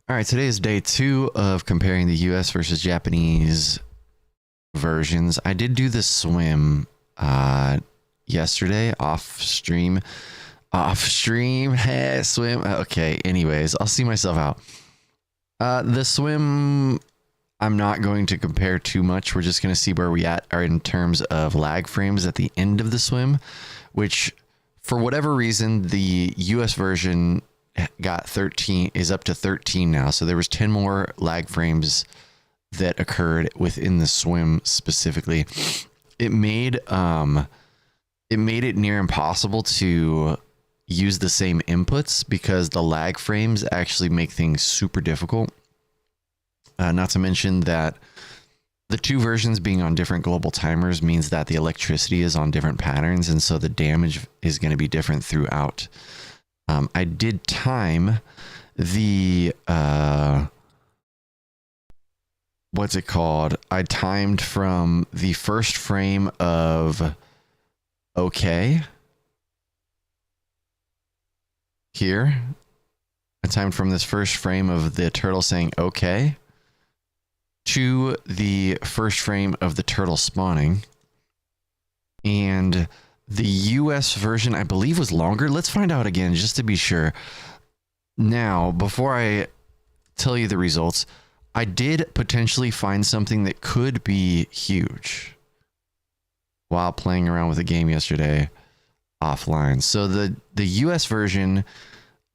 All right, today is day 2 of comparing the US versus Japanese versions. I did do the swim yesterday off stream. Hey, swim. Okay, anyways, I'll see myself out. The swim, I'm not going to compare too much. We're just going to see where we are in terms of lag frames at the end of the swim, which for whatever reason, the US version got 13, is up to 13 now. So there was 10 more lag frames that occurred within the swim specifically. It made it near impossible to use the same inputs because the lag frames actually make things super difficult. Not to mention that the two versions being on different global timers means that the electricity is on different patterns, and so the damage is going to be different throughout. I did time the what's it called? I timed from the first frame of okay here. I timed from this first frame of the turtle saying okay to the first frame of the turtle spawning. And the US version, I believe, was longer. Let's find out again, just to be sure. Now, before I tell you the results, I did potentially find something that could be huge while playing around with the game yesterday offline. So the US version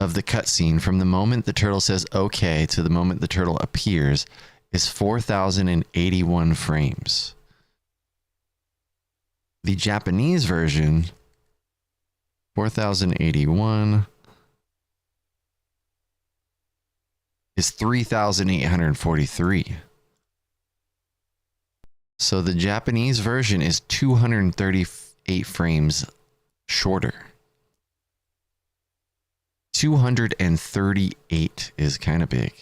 of the cutscene, from the moment the turtle says okay to the moment the turtle appears, is 4,081 frames. The Japanese version, 4,081, is 3,843. So the Japanese version is 238 frames shorter. 238 is kind of big.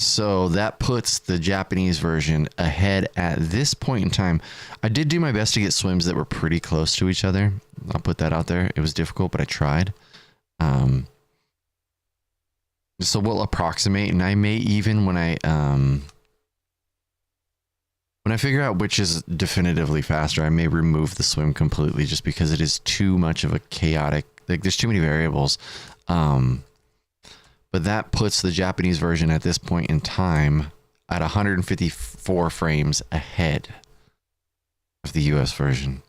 So that puts the Japanese version ahead at this point in time. I did do my best to get swims that were pretty close to each other. I'll put that out there. It was difficult, but I tried. So we'll approximate, and I may even, when I figure out which is definitively faster, I may remove the swim completely just because it is too much of a chaotic, like there's too many variables. But that puts the Japanese version at this point in time at 154 frames ahead of the US version.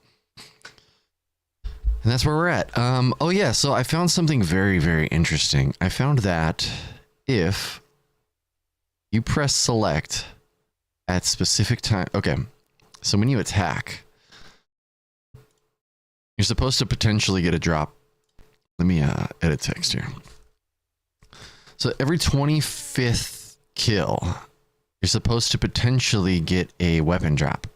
And that's where we're at. Oh yeah, so I found something very, very interesting. I found that if you press select at specific time, okay, so when you attack, you're supposed to potentially get a drop. Let me edit text here. So every 25th kill, you're supposed to potentially get a weapon drop.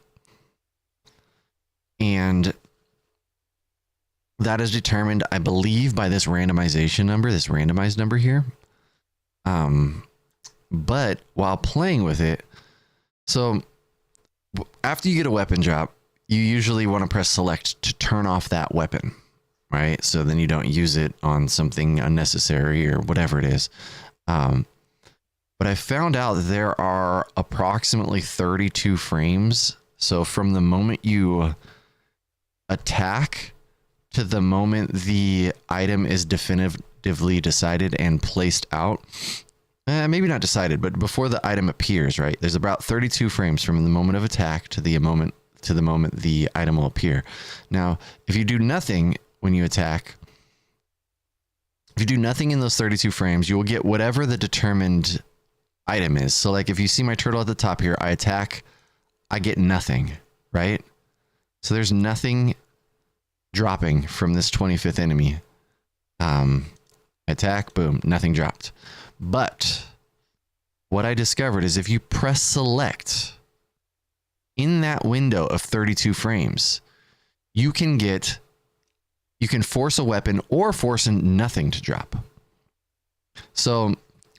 And that is determined, I believe, by this randomization number, this randomized number here. But while playing with it, so after you get a weapon drop, you usually want to press select to turn off that weapon, right? So then you don't use it on something unnecessary or whatever it is. But I found out that there are approximately 32 frames. So from the moment you attack to the moment the item is definitively decided and placed out, maybe not decided, but before the item appears, right? There's about 32 frames from the moment of attack to the moment the item will appear. Now, if you do nothing when you attack, if you do nothing in those 32 frames, you will get whatever the determined item is. So like if you see my turtle at the top here, I attack, I get nothing, right? So there's nothing dropping from this 25th enemy. Attack, boom, nothing dropped. But what I discovered is if you press select in that window of 32 frames, you can force a weapon or force nothing to drop. So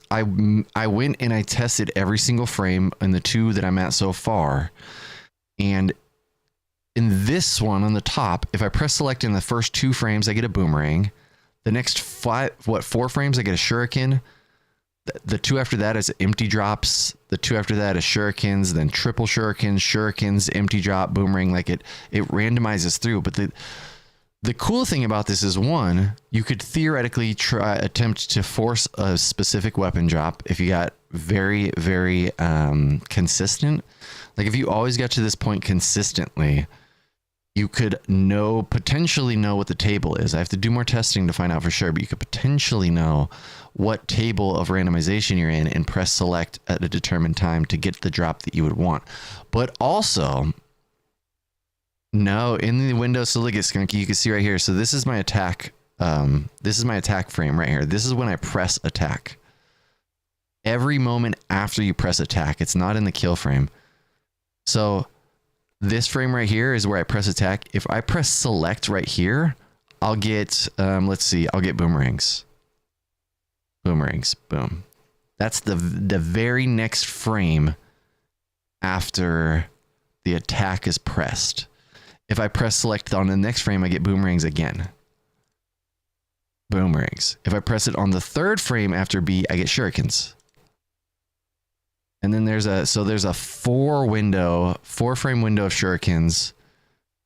I went and I tested every single frame in the 2 that I'm at so far. And in this one on the top, if I press select in the first 2 frames, I get a boomerang. The next 4 frames, I get a shuriken. The 2 after that is empty drops. The 2 after that is shurikens, then triple shurikens, empty drop, boomerang. Like it randomizes through. But the cool thing about this is, one, you could theoretically attempt to force a specific weapon drop if you got very, very consistent. Like if you always got to this point consistently, you could potentially know what the table is. I have to do more testing to find out for sure, but you could potentially know what table of randomization you're in and press select at a determined time to get the drop that you would want. But also, no, in the window, so look at Skunky, you can see right here. So this is my attack. This is my attack frame right here. This is when I press attack. Every moment after you press attack, it's not in the kill frame. So this frame right here is where I press attack. If I press select right here, I'll get, let's see, I'll get boomerangs. Boomerangs, boom. That's the very next frame after the attack is pressed. If I press select on the next frame, I get boomerangs again. Boomerangs. If I press it on the 3rd frame after B, I get shurikens. And then there's a 4 frame window of shurikens.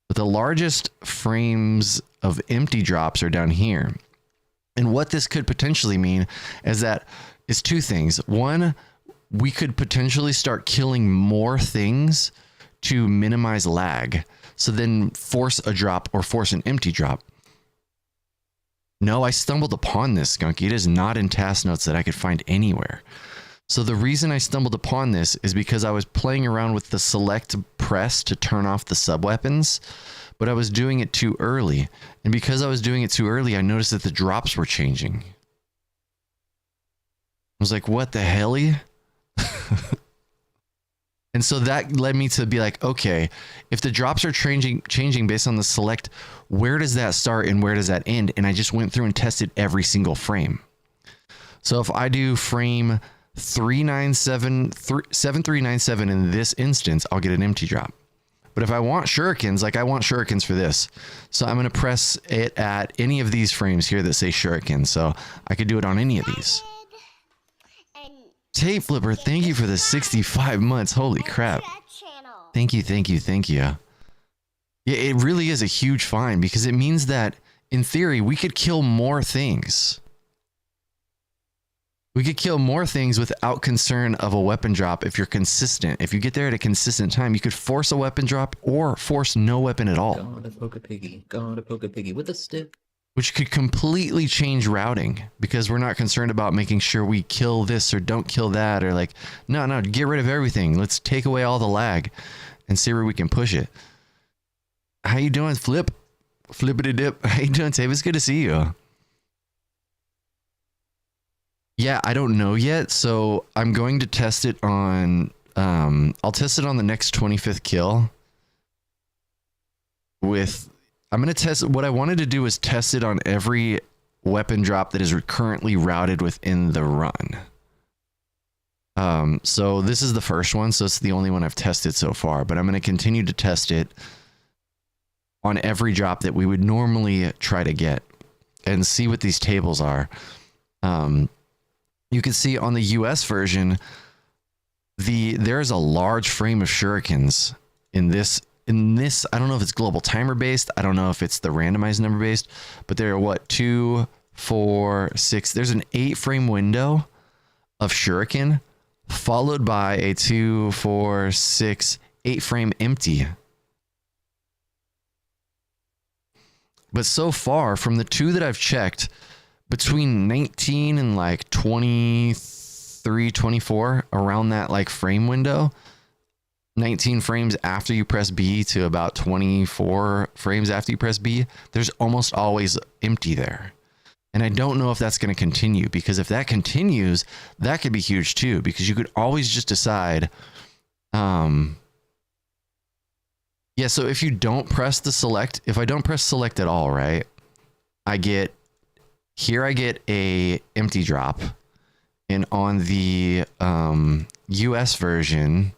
But the largest frames of empty drops are down here. And what this could potentially mean is 2 things. One, we could potentially start killing more things to minimize lag. So then force a drop or force an empty drop. No, I stumbled upon this, Skunky. It is not in task notes that I could find anywhere. So the reason I stumbled upon this is because I was playing around with the select press to turn off the sub-weapons, but I was doing it too early. And because I was doing it too early, I noticed that the drops were changing. I was like, what the helly? And so that led me to be like, okay, if the drops are changing based on the select, where does that start and where does that end? And I just went through and tested every single frame. So if I do frame 7397 in this instance, I'll get an empty drop. But if I want shurikens, like I want shurikens for this, so I'm going to press it at any of these frames here that say shuriken. So I could do it on any of these. Tape Flipper, thank you for the 65 months. Holy crap. Thank you. Yeah, it really is a huge find because it means that in theory, we could kill more things. We could kill more things without concern of a weapon drop if you're consistent. If you get there at a consistent time, you could force a weapon drop or force no weapon at all. Gotta poke a piggy with a stick. Which could completely change routing because we're not concerned about making sure we kill this or don't kill that, or like, no, get rid of everything. Let's take away all the lag and see where we can push it. How you doing, Flip? Flippity dip. How you doing, Tape? It's good to see you. Yeah, I don't know yet, so I'm going to test it on, I'll test it on the next 25th kill with, I'm going to test, what I wanted to do was test it on every weapon drop that is currently routed within the run. So this is the first one, so it's the only one I've tested so far, but I'm going to continue to test it on every drop that we would normally try to get and see what these tables are. You can see on the US version, there's a large frame of shurikens in this, I don't know if it's global timer based. I don't know if it's the randomized number based, but there are what, 2, 4, 6. There's an 8 frame window of shuriken followed by a 2, 4, 6, 8 frame empty. But so far from the 2 that I've checked, between 19 and like 23, 24, around that like frame window, 19 frames after you press B to about 24 frames after you press B, there's almost always empty there. And I don't know if that's going to continue, because if that continues, that could be huge too, because you could always just decide, yeah, so if you don't press the select, if I don't press select at all, right, I get a empty drop, and on the US version,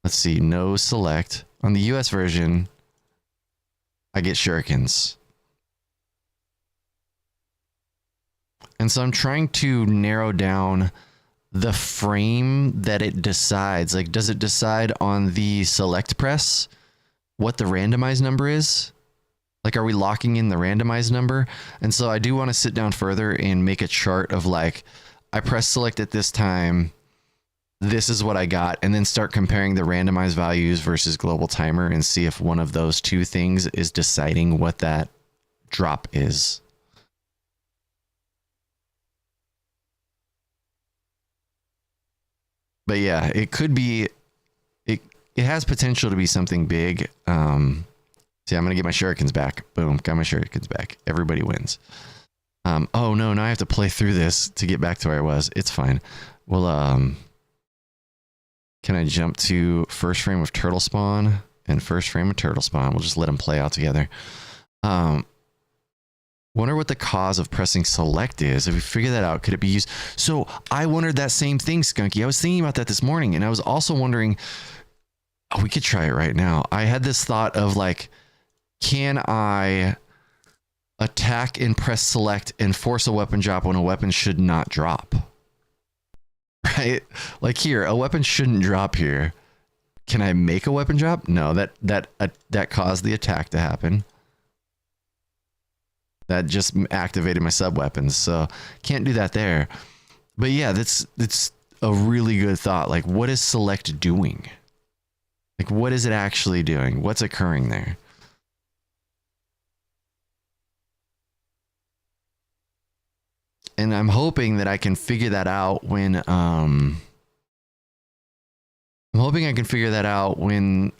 let's see, no select. On the US version, I get shurikens. And so I'm trying to narrow down the frame that it decides. Like, does it decide on the select press what the randomized number is? Like, are we locking in the randomized number? And so I do want to sit down further and make a chart of like, I press select at this time, this is what I got, and then start comparing the randomized values versus global timer and see if one of those two things is deciding what that drop is. But yeah, it could be, it has potential to be something big. See, I'm going to get my shurikens back. Boom, got my shurikens back. Everybody wins. Oh no, now I have to play through this to get back to where I was. It's fine. Well, can I jump to first frame of turtle spawn and first frame of turtle spawn? We'll just let them play out together. Wonder what the cause of pressing select is. If we figure that out, could it be used? So I wondered that same thing, Skunky. I was thinking about that this morning, and I was also wondering, oh, we could try it right now. I had this thought of like, can I attack and press select and force a weapon drop when a weapon should not drop? Right? Like here, a weapon shouldn't drop here. Can I make a weapon drop? No, that caused the attack to happen. That just activated my sub weapons, so can't do that there. But yeah, that's a really good thought. Like, what is select doing? Like, what is it actually doing? What's occurring there? And I'm hoping that I can figure that out when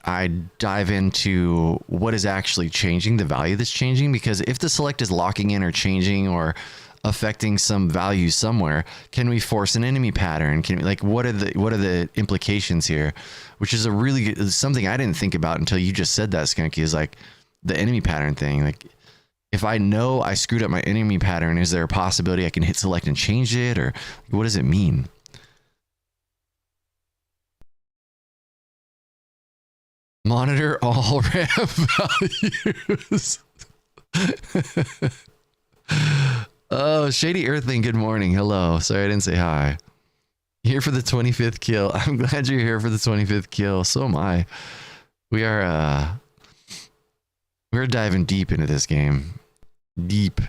I dive into what is actually changing, the value that's changing. Because if the select is locking in or changing or affecting some value somewhere, can we force an enemy pattern? Can we, like, what are the implications here? Which is a really good, something I didn't think about until you just said that, Skunky, is like the enemy pattern thing. Like, if I know I screwed up my enemy pattern, is there a possibility I can hit select and change it? Or what does it mean? Monitor all RAM values. Oh, Shady Earthling, good morning. Hello. Sorry I didn't say hi. Here for the 25th kill. I'm glad you're here for the 25th kill. So am I. We're diving deep into this game. Deep.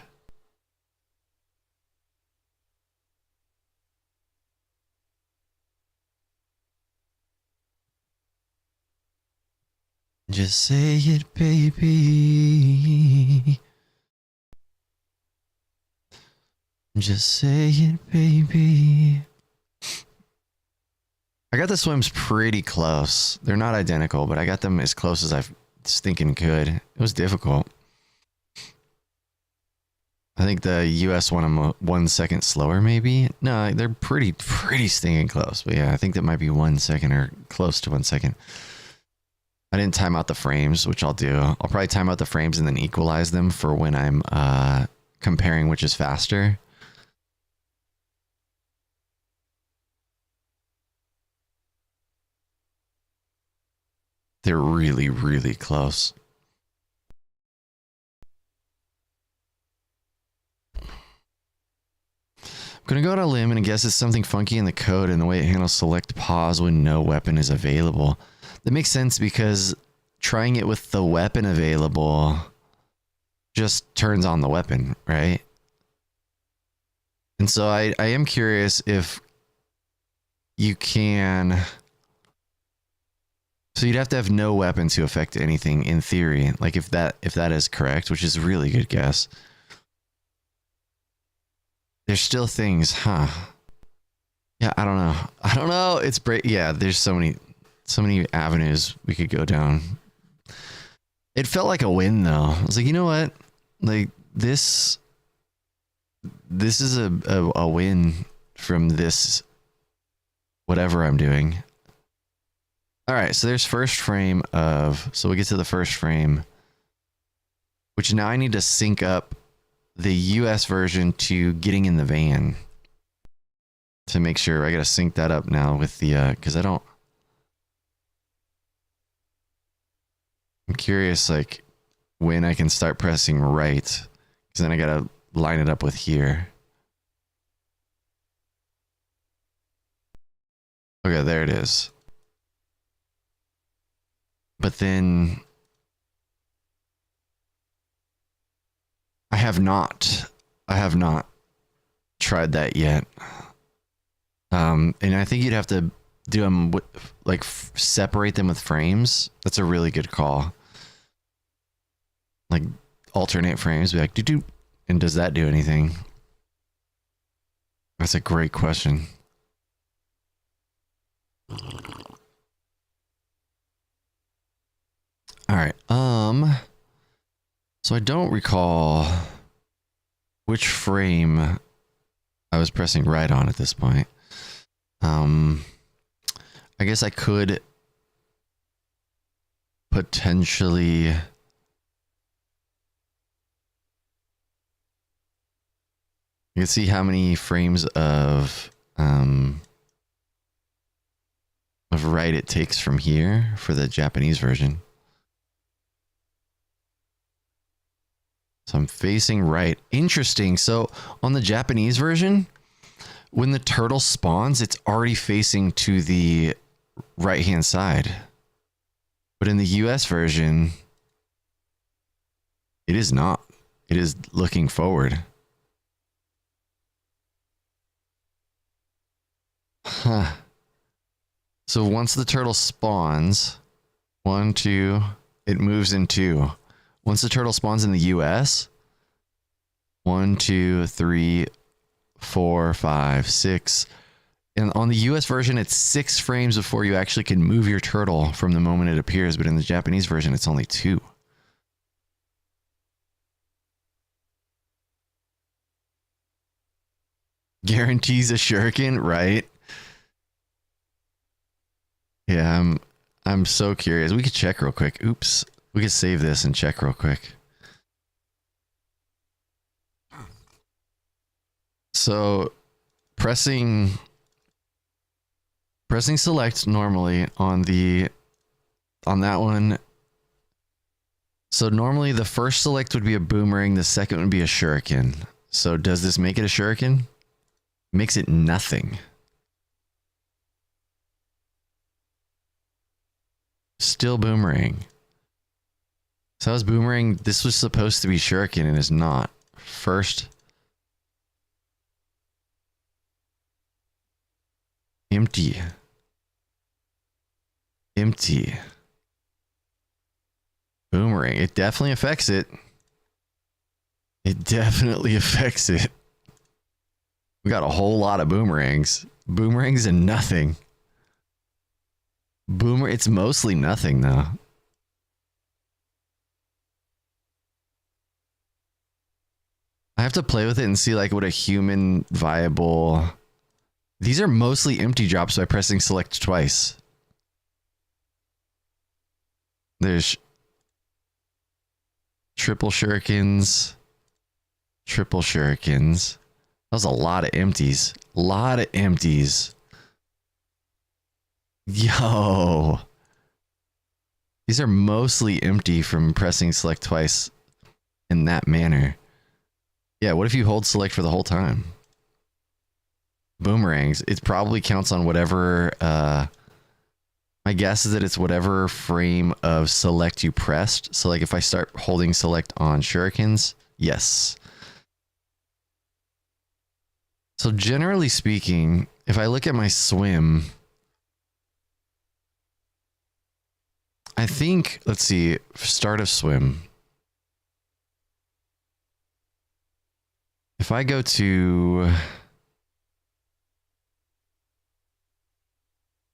Just say it, baby. Just say it, baby. I got the swims pretty close. They're not identical, but I got them as close as I was thinking could. It was difficult. I think the US one I'm 1 second slower, maybe. No, they're pretty stinking close. But yeah, I think that might be 1 second or close to 1 second. I didn't time out the frames, which I'll do. I'll probably time out the frames and then equalize them for when I'm comparing which is faster. They're really, really close. I'm gonna go on a limb and guess it's something funky in the code and the way it handles select pause when no weapon is available. That makes sense because trying it with the weapon available just turns on the weapon, right? And so I am curious if you can... So you'd have to have no weapon to affect anything in theory, like if that is correct, which is a really good guess. There's still things, huh? Yeah, I don't know. It's break. Yeah, there's so many avenues we could go down. It felt like a win though. I was like, you know what? Like this is a win from this whatever I'm doing. All right, so there's first frame of, so we get to the first frame, which now I need to sync up the US version to getting in the van to make sure. I got to sync that up now with the, because I'm curious like when I can start pressing right, because then I got to line it up with here. there it is. But then I have not tried that yet. And I think you'd have to do them with, like, separate them with frames. That's a really good call. Like, alternate frames, be like, do, and does that do anything? That's a great question. All right. So I don't recall which frame I was pressing right on at this point. I guess I could potentially you can see how many frames of right it takes from here for the Japanese version. So I'm facing right. Interesting. So on the Japanese version, when the turtle spawns, it's already facing to the right-hand side. But in the US version, it is not. It is looking forward. Huh. So once the turtle spawns, 1, 2, it moves in 2. Once the turtle spawns in the US, 1, 2, 3, 4, 5, 6. And on the US version, it's 6 frames before you actually can move your turtle from the moment it appears. But in the Japanese version, it's only 2. Guarantees a shuriken, right? Yeah, I'm so curious. We could check real quick. Oops. We could save this and check real quick. So pressing select normally on that one. So normally the first select would be a boomerang, the second would be a shuriken. So does this make it a shuriken? Makes it nothing. Still boomerang. So as boomerang, this was supposed to be shuriken and is not. First. Empty. Empty. Boomerang. It definitely affects it. It definitely affects it. We got a whole lot of boomerangs. Boomerangs and nothing. It's mostly nothing though. I have to play with it and see like what a human viable. These are mostly empty drops by pressing select twice. There's triple shurikens. Triple shurikens. That was a lot of empties. A lot of empties. Yo. These are mostly empty from pressing select twice in that manner. Yeah, what if you hold select for the whole time? Boomerangs. It probably counts on whatever... my guess is that it's whatever frame of select you pressed. So like if I start holding select on shurikens, yes. So generally speaking, if I look at my swim... I think, let's see, start of swim. If I go to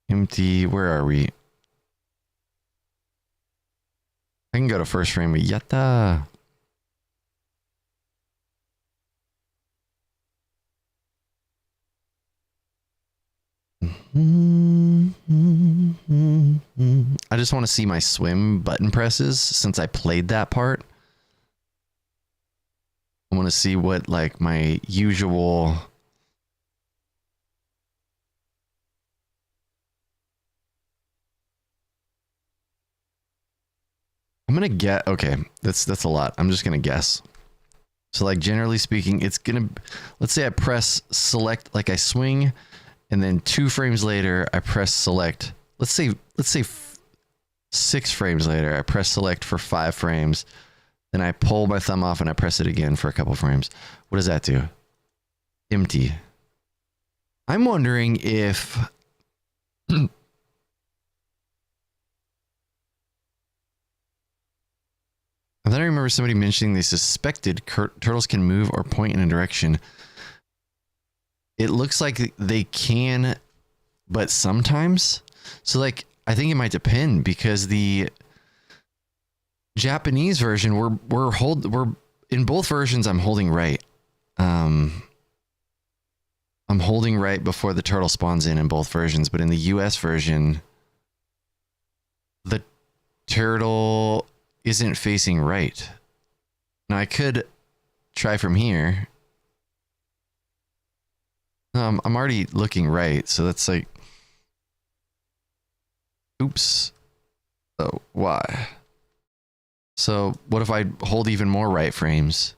empty, where are we? I can go to first frame, but yatta. I just want to see my swim button presses since I played that part. I want to see what like my usual I'm gonna get okay, that's a lot. I'm just gonna guess. So like generally speaking, it's gonna let's say I press select like I swing and then 2 frames later, I press select. Let's say 6 frames later, I press select for 5 frames. Then I pull my thumb off and I press it again for a couple frames. What does that do? Empty. I'm wondering if... I thought I remember somebody mentioning they suspected turtles can move or point in a direction. It looks like they can, but sometimes. So like, I think it might depend because the Japanese version, we're in both versions. I'm holding right. I'm holding right before the turtle spawns in both versions, but in the US version, the turtle isn't facing right. Now I could try from here. I'm already looking right, so that's like, oops. Oh, why? So what if I hold even more right frames?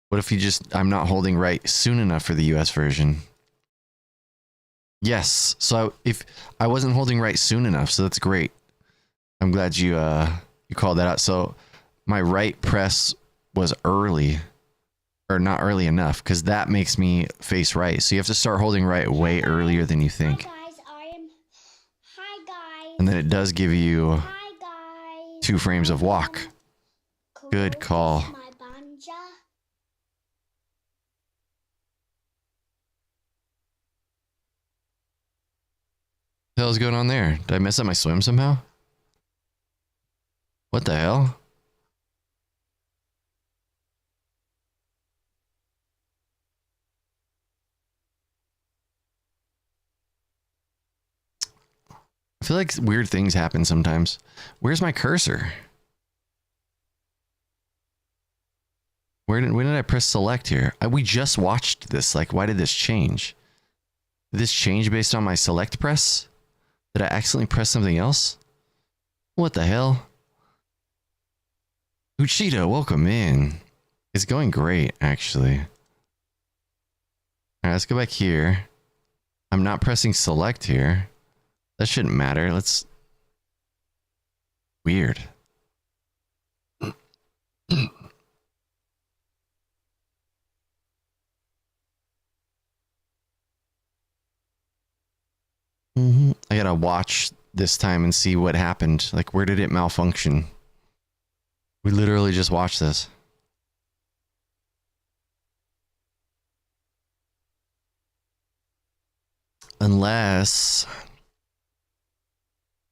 What if I'm not holding right soon enough for the US version? Yes. So if I wasn't holding right soon enough, so that's great. I'm glad you called that out. So my right press was early, or not early enough, because that makes me face right. So you have to start holding right way earlier than you think. Hi guys. And then it does give you Hi guys. 2 frames of walk. Good call. My banja. What the hell's going on there? Did I mess up my swim somehow? What the hell? I feel like weird things happen sometimes. Where's my cursor? When did I press select here? We just watched this. Like, why did this change? Did this change based on my select press? Did I accidentally press something else? What the hell? Uchida, welcome in. It's going great, actually. Alright, let's go back here. I'm not pressing select here. That shouldn't matter. Let's... Weird. I gotta watch this time and see what happened. Like, where did it malfunction? We literally just watched this. Unless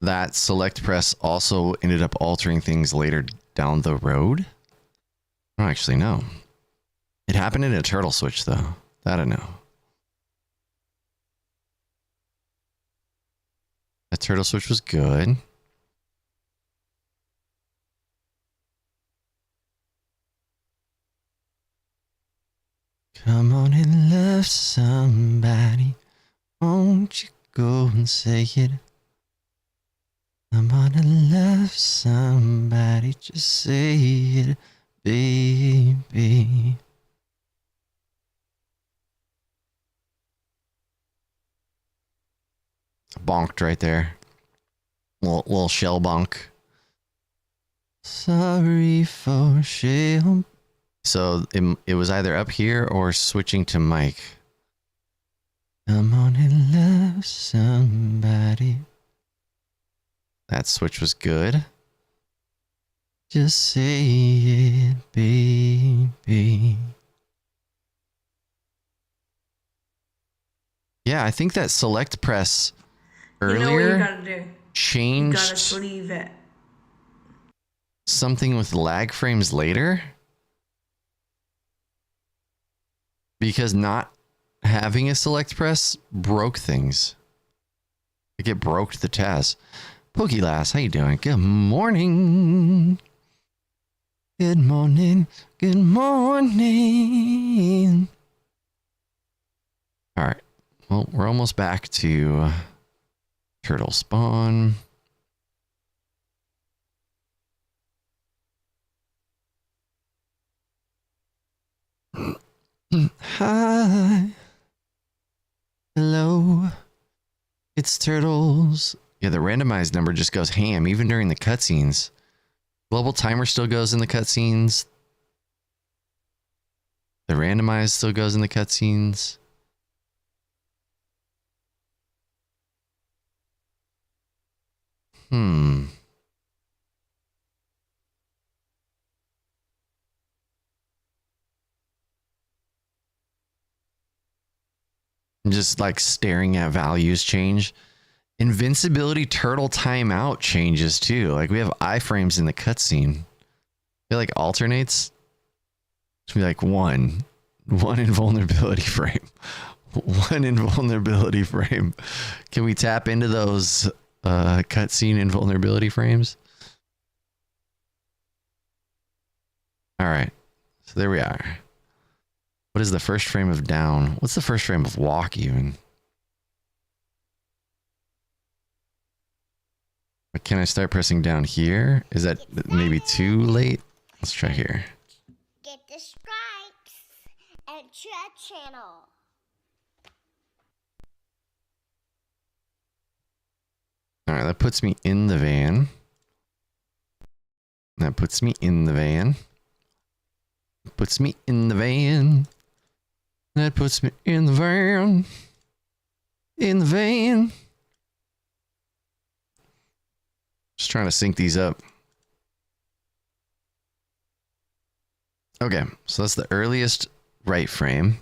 that select press also ended up altering things later down the road. I don't actually know. It happened in a turtle switch, though. That I know. That turtle switch was good. Come on and love somebody. Won't you go and say it? Come on and love somebody. Just say it, baby. Bonked right there. Little shell bonk. Sorry for shell. So it was either up here or switching to mic. Come on and love somebody. That switch was good. Just say it, baby. Yeah, I think that select press earlier, you know what you gotta do. changed You gotta sleeve it. something with lag frames later. Because not having a select press broke things. Like, it broke the TAS. Pokelass, how you doing? Good morning. Good morning. Good morning. All right. Well, we're almost back to turtle spawn. Hi. Hello, It's turtles. Yeah, the randomized number just goes ham even during the cutscenes. Global timer still goes in the cutscenes. The randomized still goes in the cutscenes. Hmm. I'm just like staring at values change. Invincibility turtle timeout changes too. Like we have iframes in the cutscene. It like alternates. It's be like one invulnerability frame. One invulnerability frame. Can we tap into those cutscene invulnerability frames? All right. So there we are. What is the first frame of down? What's the first frame of walk even? Can I start pressing down here? Is that maybe too late? Let's try here. Get the stripes and chat channel. All right, that puts me in the van. That puts me in the van. Puts me in the van. That puts me in the van. In the van. Just trying to sync these up. Okay, so that's the earliest right frame.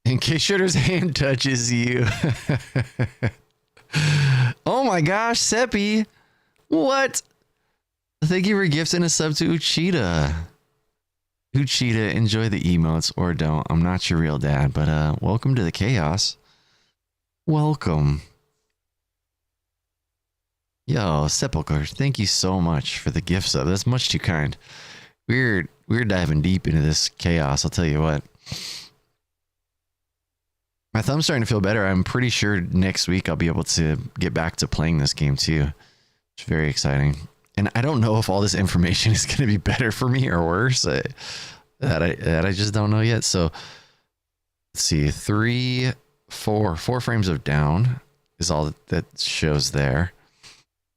In case Shooter's hand touches you. Oh my gosh, Seppi. What? Thank you for gifting a sub to Uchida. Uchida, enjoy the emotes or don't. I'm not your real dad, but welcome to the chaos. Welcome. Yo, Sepulchre, thank you so much for the gift sub. That's much too kind. We're diving deep into this chaos, I'll tell you what. My thumb's starting to feel better. I'm pretty sure next week I'll be able to get back to playing this game too. It's very exciting. And I don't know if all this information is going to be better for me or worse. That I just don't know yet. So let's see. Four frames of down is all that shows there.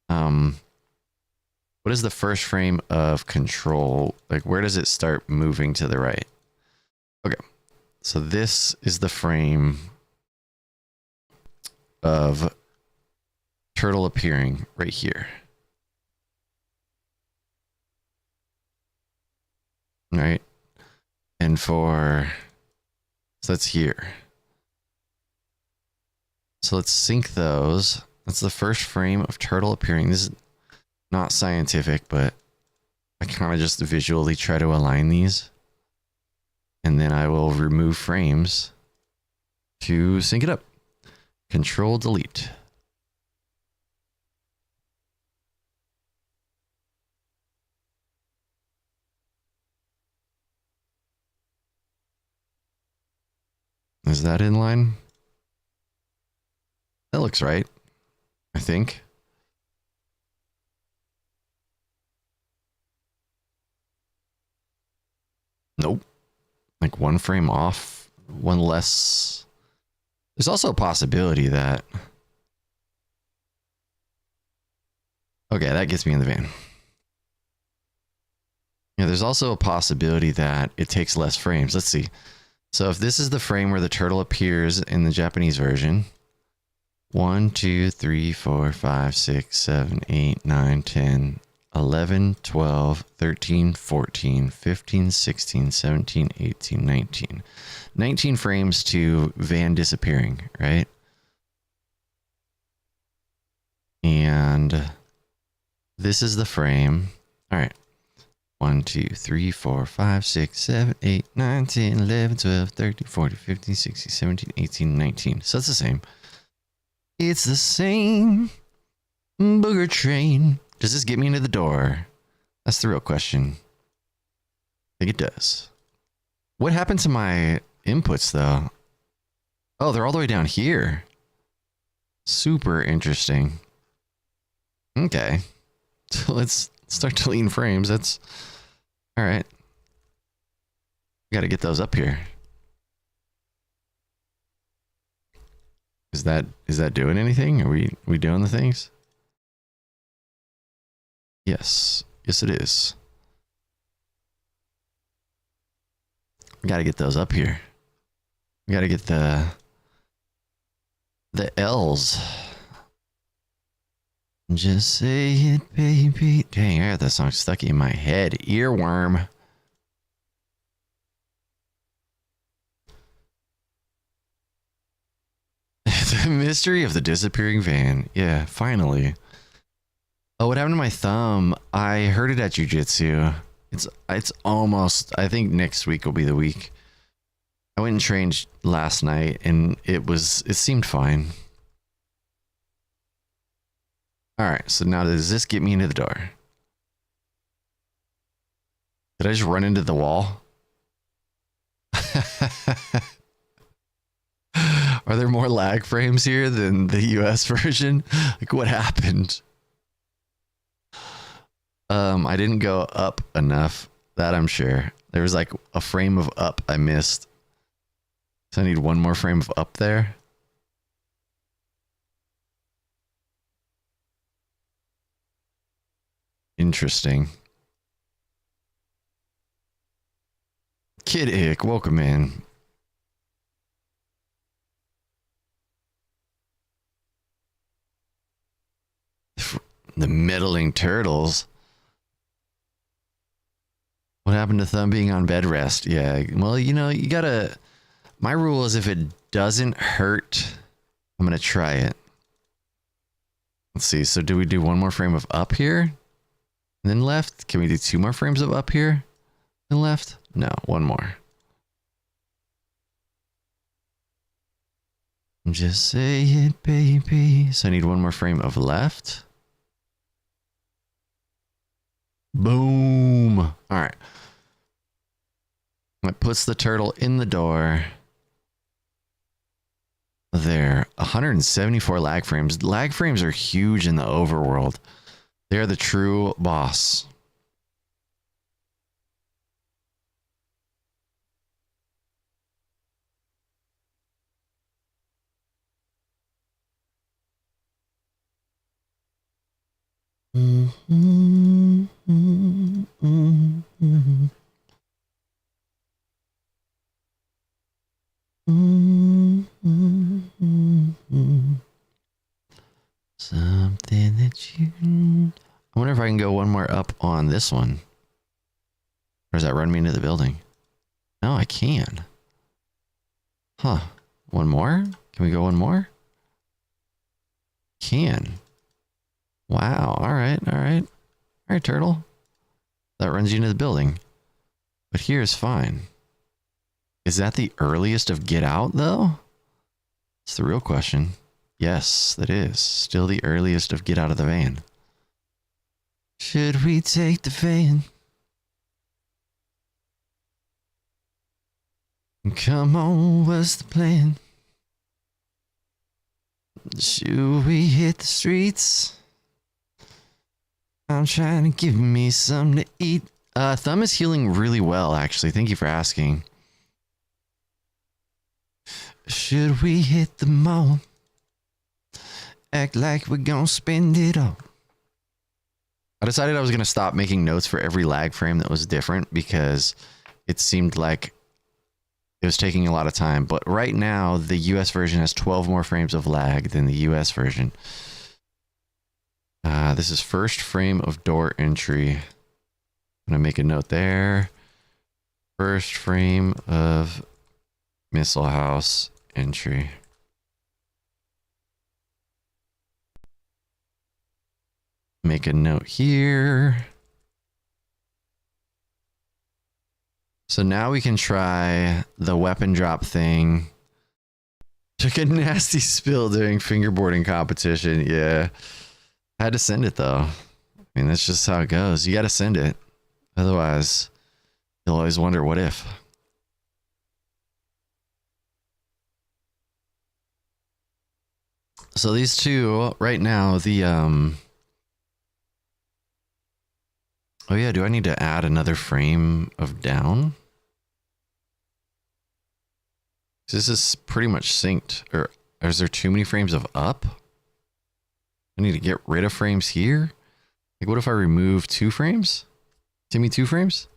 What is the first frame of control? Like, where does it start moving to the right? Okay. So this is the frame of turtle appearing right here. Right. And so that's here. So let's sync those. That's the first frame of turtle appearing. This is not scientific, but I kind of just visually try to align these. And then I will remove frames to sync it up. Control delete. Is that in line? That looks right, I think. Nope. Like one frame off, one less. There's also a possibility that... Okay, that gets me in the van. Yeah, there's also a possibility that it takes less frames. Let's see. So if this is the frame where the turtle appears in the Japanese version, 1, 2, 3, 4, 5, 6, 7, 8, 9, 10, 11, 12, 13, 14, 15, 16, 17, 18, 19. 19 frames to van disappearing, right? And this is the frame. All right. 1, 2, 3, 4, 5, 6, 7, 8, 9, 10, 11, 12, 13, 14, 15, 16, 17, 18, 19. So it's the same. It's the same booger train. Does this get me into the door? That's the real question. I think it does. What happened to my inputs though? Oh, they're all the way down here. Super interesting. Okay. So let's start deleting frames. That's all right. We got to get those up here. Is that doing anything? Are we doing the things? Yes. Yes, it is. We got to get those up here. We got to get the L's. Just say it, baby. Dang, I got that song stuck in my head. Earworm. The mystery of the disappearing van. Yeah, finally. Oh, what happened to my thumb? I hurt it at jiu-jitsu. It's almost, I think next week will be the week. I went and trained last night and it seemed fine. All right, so now does this get me into the door? Did I just run into the wall? Are there more lag frames here than the US version? Like, what happened? I didn't go up enough. That I'm sure. There was like a frame of up I missed. So I need one more frame of up there. Interesting. Kid Ick, welcome in. The meddling turtles. What happened to thumb being on bed rest? Yeah, well, you know, you gotta... My rule is if it doesn't hurt, I'm gonna try it. Let's see, so do we do one more frame of up here? And then left? Can we do two more frames of up here? And left? No, one more. Just say it, baby. So I need one more frame of left. Boom. All right. That puts the turtle in the door. There. 174 lag frames. Lag frames are huge in the overworld. They're the true boss. Something that you... I wonder if I can go one more up on this one. Or does that run me into the building? No, I can. Huh. One more? Can we go one more? Can. Wow. All right. All right. All right, turtle. That runs you into the building. But here's fine. Is that the earliest of get out, though? That's the real question. Yes, that is. Still the earliest of get out of the van. Should we take the van? Come on, what's the plan? Should we hit the streets? I'm trying to give me something to eat. Thumb is healing really well, actually. Thank you for asking. Should we hit the mall? Act like we're gonna spend it all. I decided I was gonna stop making notes for every lag frame that was different because it seemed like it was taking a lot of time. But right now, the US version has 12 more frames of lag than the US version. This is first frame of door entry. I'm gonna make a note there. First frame of missile house entry. Make a note here. So now we can try the weapon drop thing. Took a nasty spill during fingerboarding competition. Yeah. I had to send it though. I mean, that's just how it goes. You got to send it. Otherwise, you'll always wonder what if. So these two right now, the oh yeah, do I need to add another frame of down? This is pretty much synced, or Is there too many frames of up? I need to get rid of frames here? Like, what if I remove 2 frames? Give me 2 frames?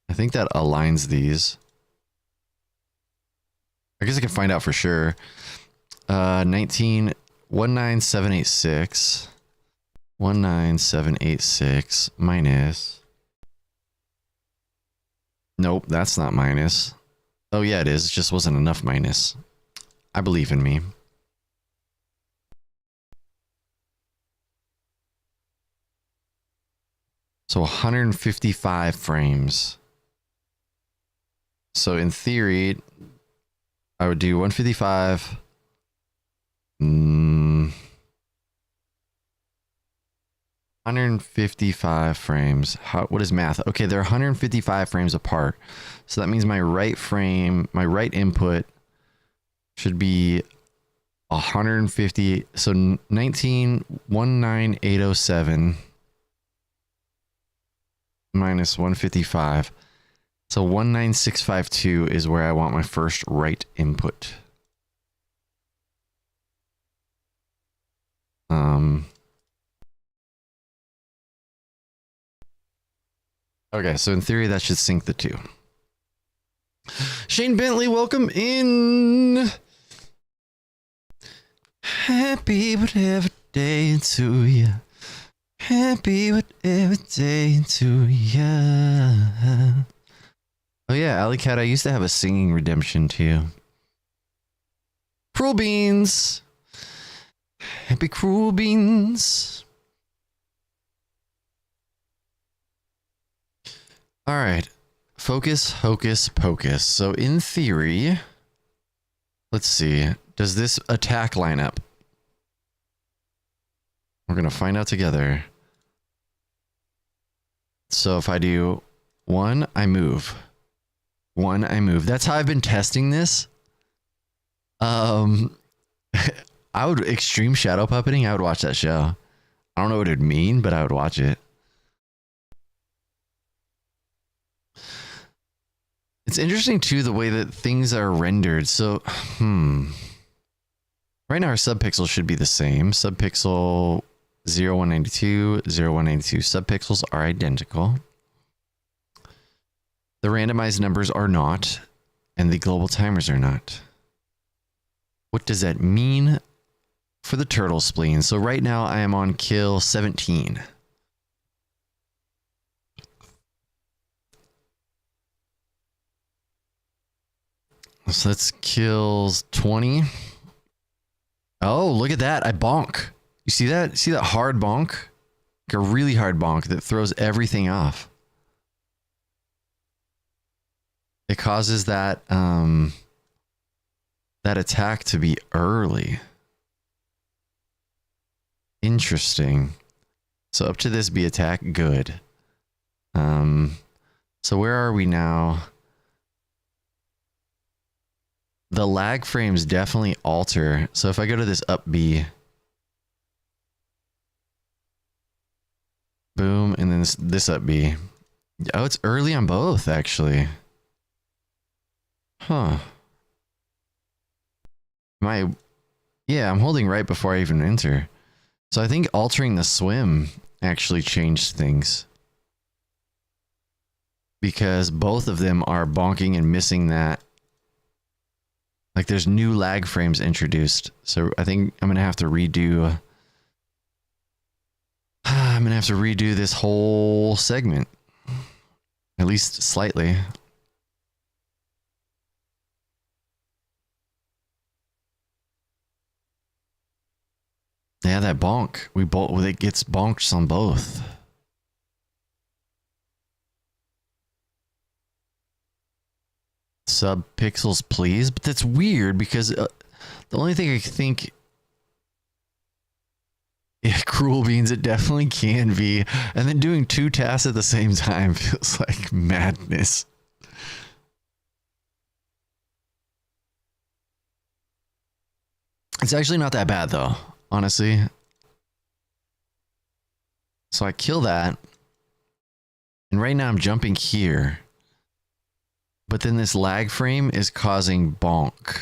I think that aligns these. I guess I can find out for sure. 19786. 19786 minus. Nope, that's not minus. Oh yeah, it is. It just wasn't enough minus. I believe in me. So 155 frames. So in theory, I would do 155. 155 frames. What is math? Okay, they're 155 frames apart. So that means my right frame, my right input should be 150. So 19807 minus 155. So 19652 is where I want my first right input. Okay, so in theory that should sync the two. Shane Bentley, welcome in. Happy whatever day to you. Happy whatever day to you. Oh yeah, Alley Cat, I used to have a singing redemption too. Cruel Beans. Happy Cruel Beans. All right. Focus, hocus, pocus. So in theory, let's see. Does this attack line up? We're going to find out together. So if I do 1, I move. 1, I move. That's how I've been testing this. I would extreme shadow puppeting. I would watch that show. I don't know what it'd mean, but I would watch it. It's interesting too the way that things are rendered. So, right now our subpixels should be the same. Subpixel 0192, 0192 subpixels are identical. The randomized numbers are not, and the global timers are not. What does that mean for the turtle spleen? So right now I am on kill 17. So that's kills 20. Oh, look at that. I bonk. You see that? See that hard bonk? Like a really hard bonk that throws everything off. It causes that that attack to be early. Interesting. So up to this B attack, good. So where are we now? The lag frames definitely alter. So if I go to this up B, boom, and then this up B. Oh, it's early on both, actually. Huh. Yeah, I'm holding right before I even enter. So I think altering the swim actually changed things. Because both of them are bonking and missing that. Like there's new lag frames introduced. So I think I'm going to have to redo. I'm going to have to redo this whole segment. At least slightly. Yeah, that bonk. It gets bonked on both. Subpixels, please. But that's weird because the only thing I think, yeah, Cruel Beans, it definitely can be. And then doing 2 tasks at the same time feels like madness. It's actually not that bad though, honestly. So I kill that. And right now I'm jumping here. But then this lag frame is causing bonk.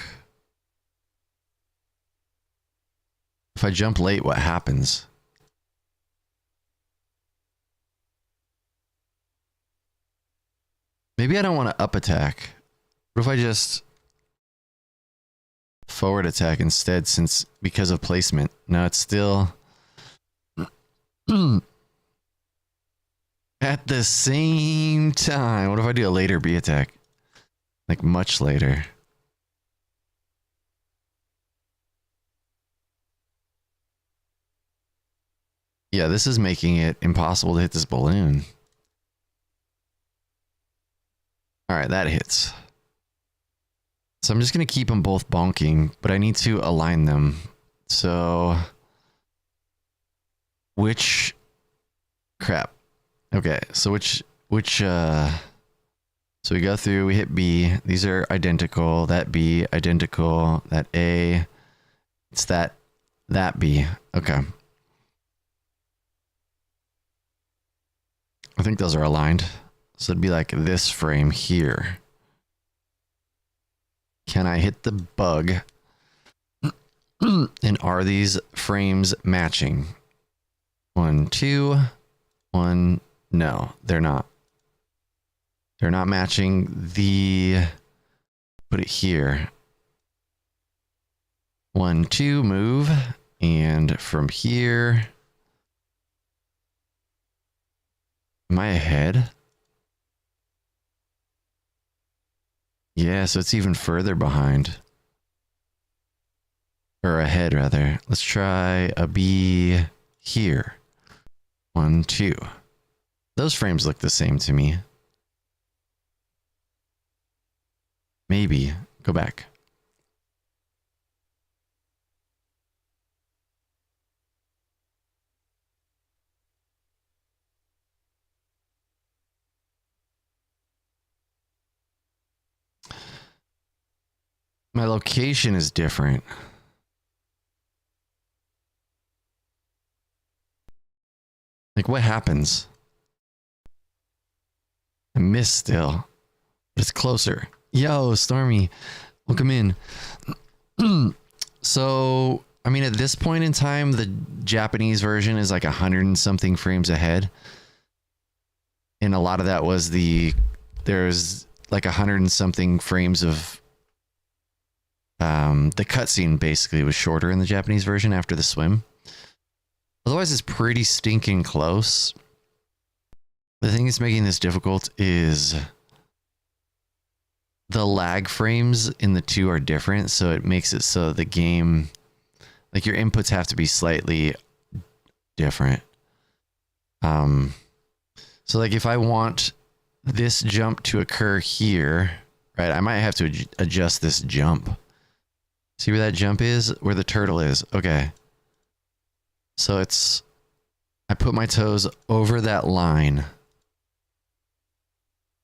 If I jump late, what happens? Maybe I don't want to up attack. What if I just forward attack instead, since because of placement? No, it's still at the same time. What if I do a later B attack? Like much later. Yeah, this is making it impossible to hit this balloon. All right, that hits. So I'm just going to keep them both bonking, but I need to align them. So which crap. Okay, so so we go through, we hit B. These are identical. That B, identical. That A. It's that B. Okay. I think those are aligned. So it'd be like this frame here. Can I hit the bug? And are these frames matching? 1, 2, 1. No, they're not. They're not matching. Put it here. 1, 2, move. And from here. Am I ahead? Yeah, so it's even further behind. Or ahead, rather. Let's try a B here. 1, 2. Those frames look the same to me. Maybe. Go back. My location is different. Like, what happens? I miss still. But it's closer. Yo, Stormy. Welcome in. So, I mean, at this point in time, the Japanese version is like 100 and something frames ahead. And a lot of that was there's like 100 and something frames of the cutscene basically was shorter in the Japanese version after the swim. Otherwise, it's pretty stinking close. The thing that's making this difficult is the lag frames in the two are different, so it makes it so the game, like your inputs have to be slightly different. So like if I want this jump to occur here, right, I might have to adjust this jump. See where that jump is? Where the turtle is. Okay. So I put my toes over that line.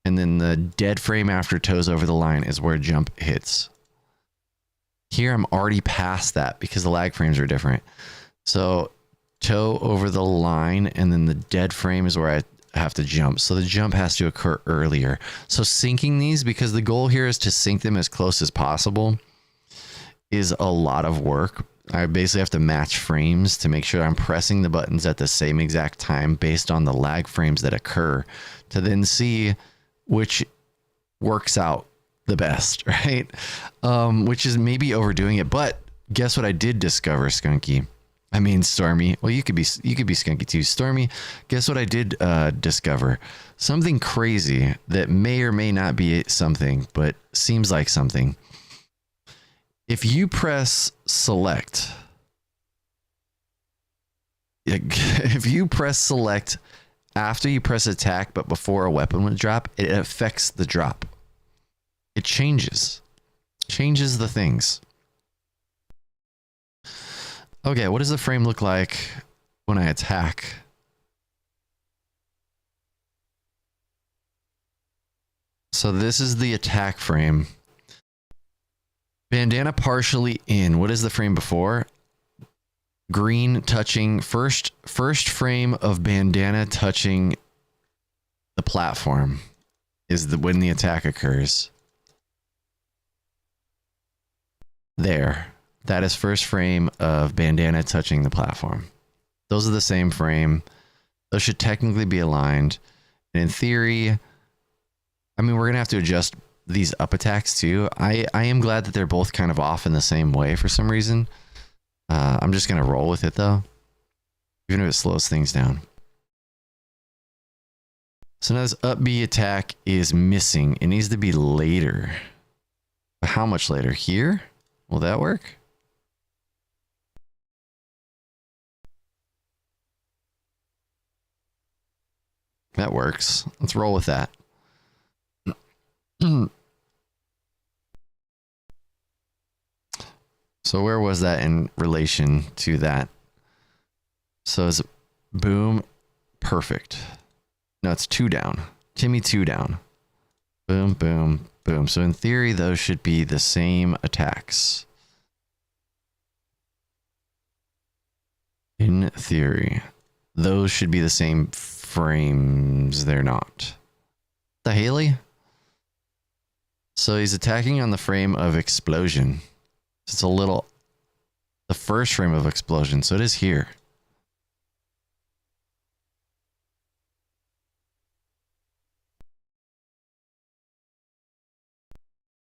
And then the dead frame after toes over the line is where jump hits. Here I'm already past that because the lag frames are different. So toe over the line and then the dead frame is where I have to jump. So the jump has to occur earlier. So syncing these, because the goal here is to sync them as close as possible, is a lot of work. I basically have to match frames to make sure I'm pressing the buttons at the same exact time based on the lag frames that occur to then see which works out the best, right? Which is maybe overdoing it, but guess what I did discover, Skunky? I mean, Stormy. Well, you could be Skunky too. Stormy, guess what I did discover? Something crazy that may or may not be something, but seems like something. If you press select, if you press select after you press attack, but before a weapon would drop, it affects the drop. It changes the things. Okay, what does the frame look like when I attack? So this is the attack frame. Bandana partially in. What is the frame before? Green touching first frame of bandana touching the platform is when the attack occurs. There. that is first frame of bandana touching the platform. Those are the same frame. Those should technically be aligned. And in theory, I mean, we're going to have to adjust these up attacks too. I am glad that they're both kind of off in the same way for some reason. I'm just going to roll with it though, even if it slows things down. So now this up B attack is missing. It needs to be later. But how much later? Here? Will that work? That works. Let's roll with that. So where was that in relation to that? So it's boom, perfect. No, it's 2 down. Timmy 2 down. Boom, boom, boom. So in theory, those should be the same attacks. In theory, those should be the same frames. They're not. The Haley? So he's attacking on the frame of explosion. It's a little, the first frame of explosion. So it is here.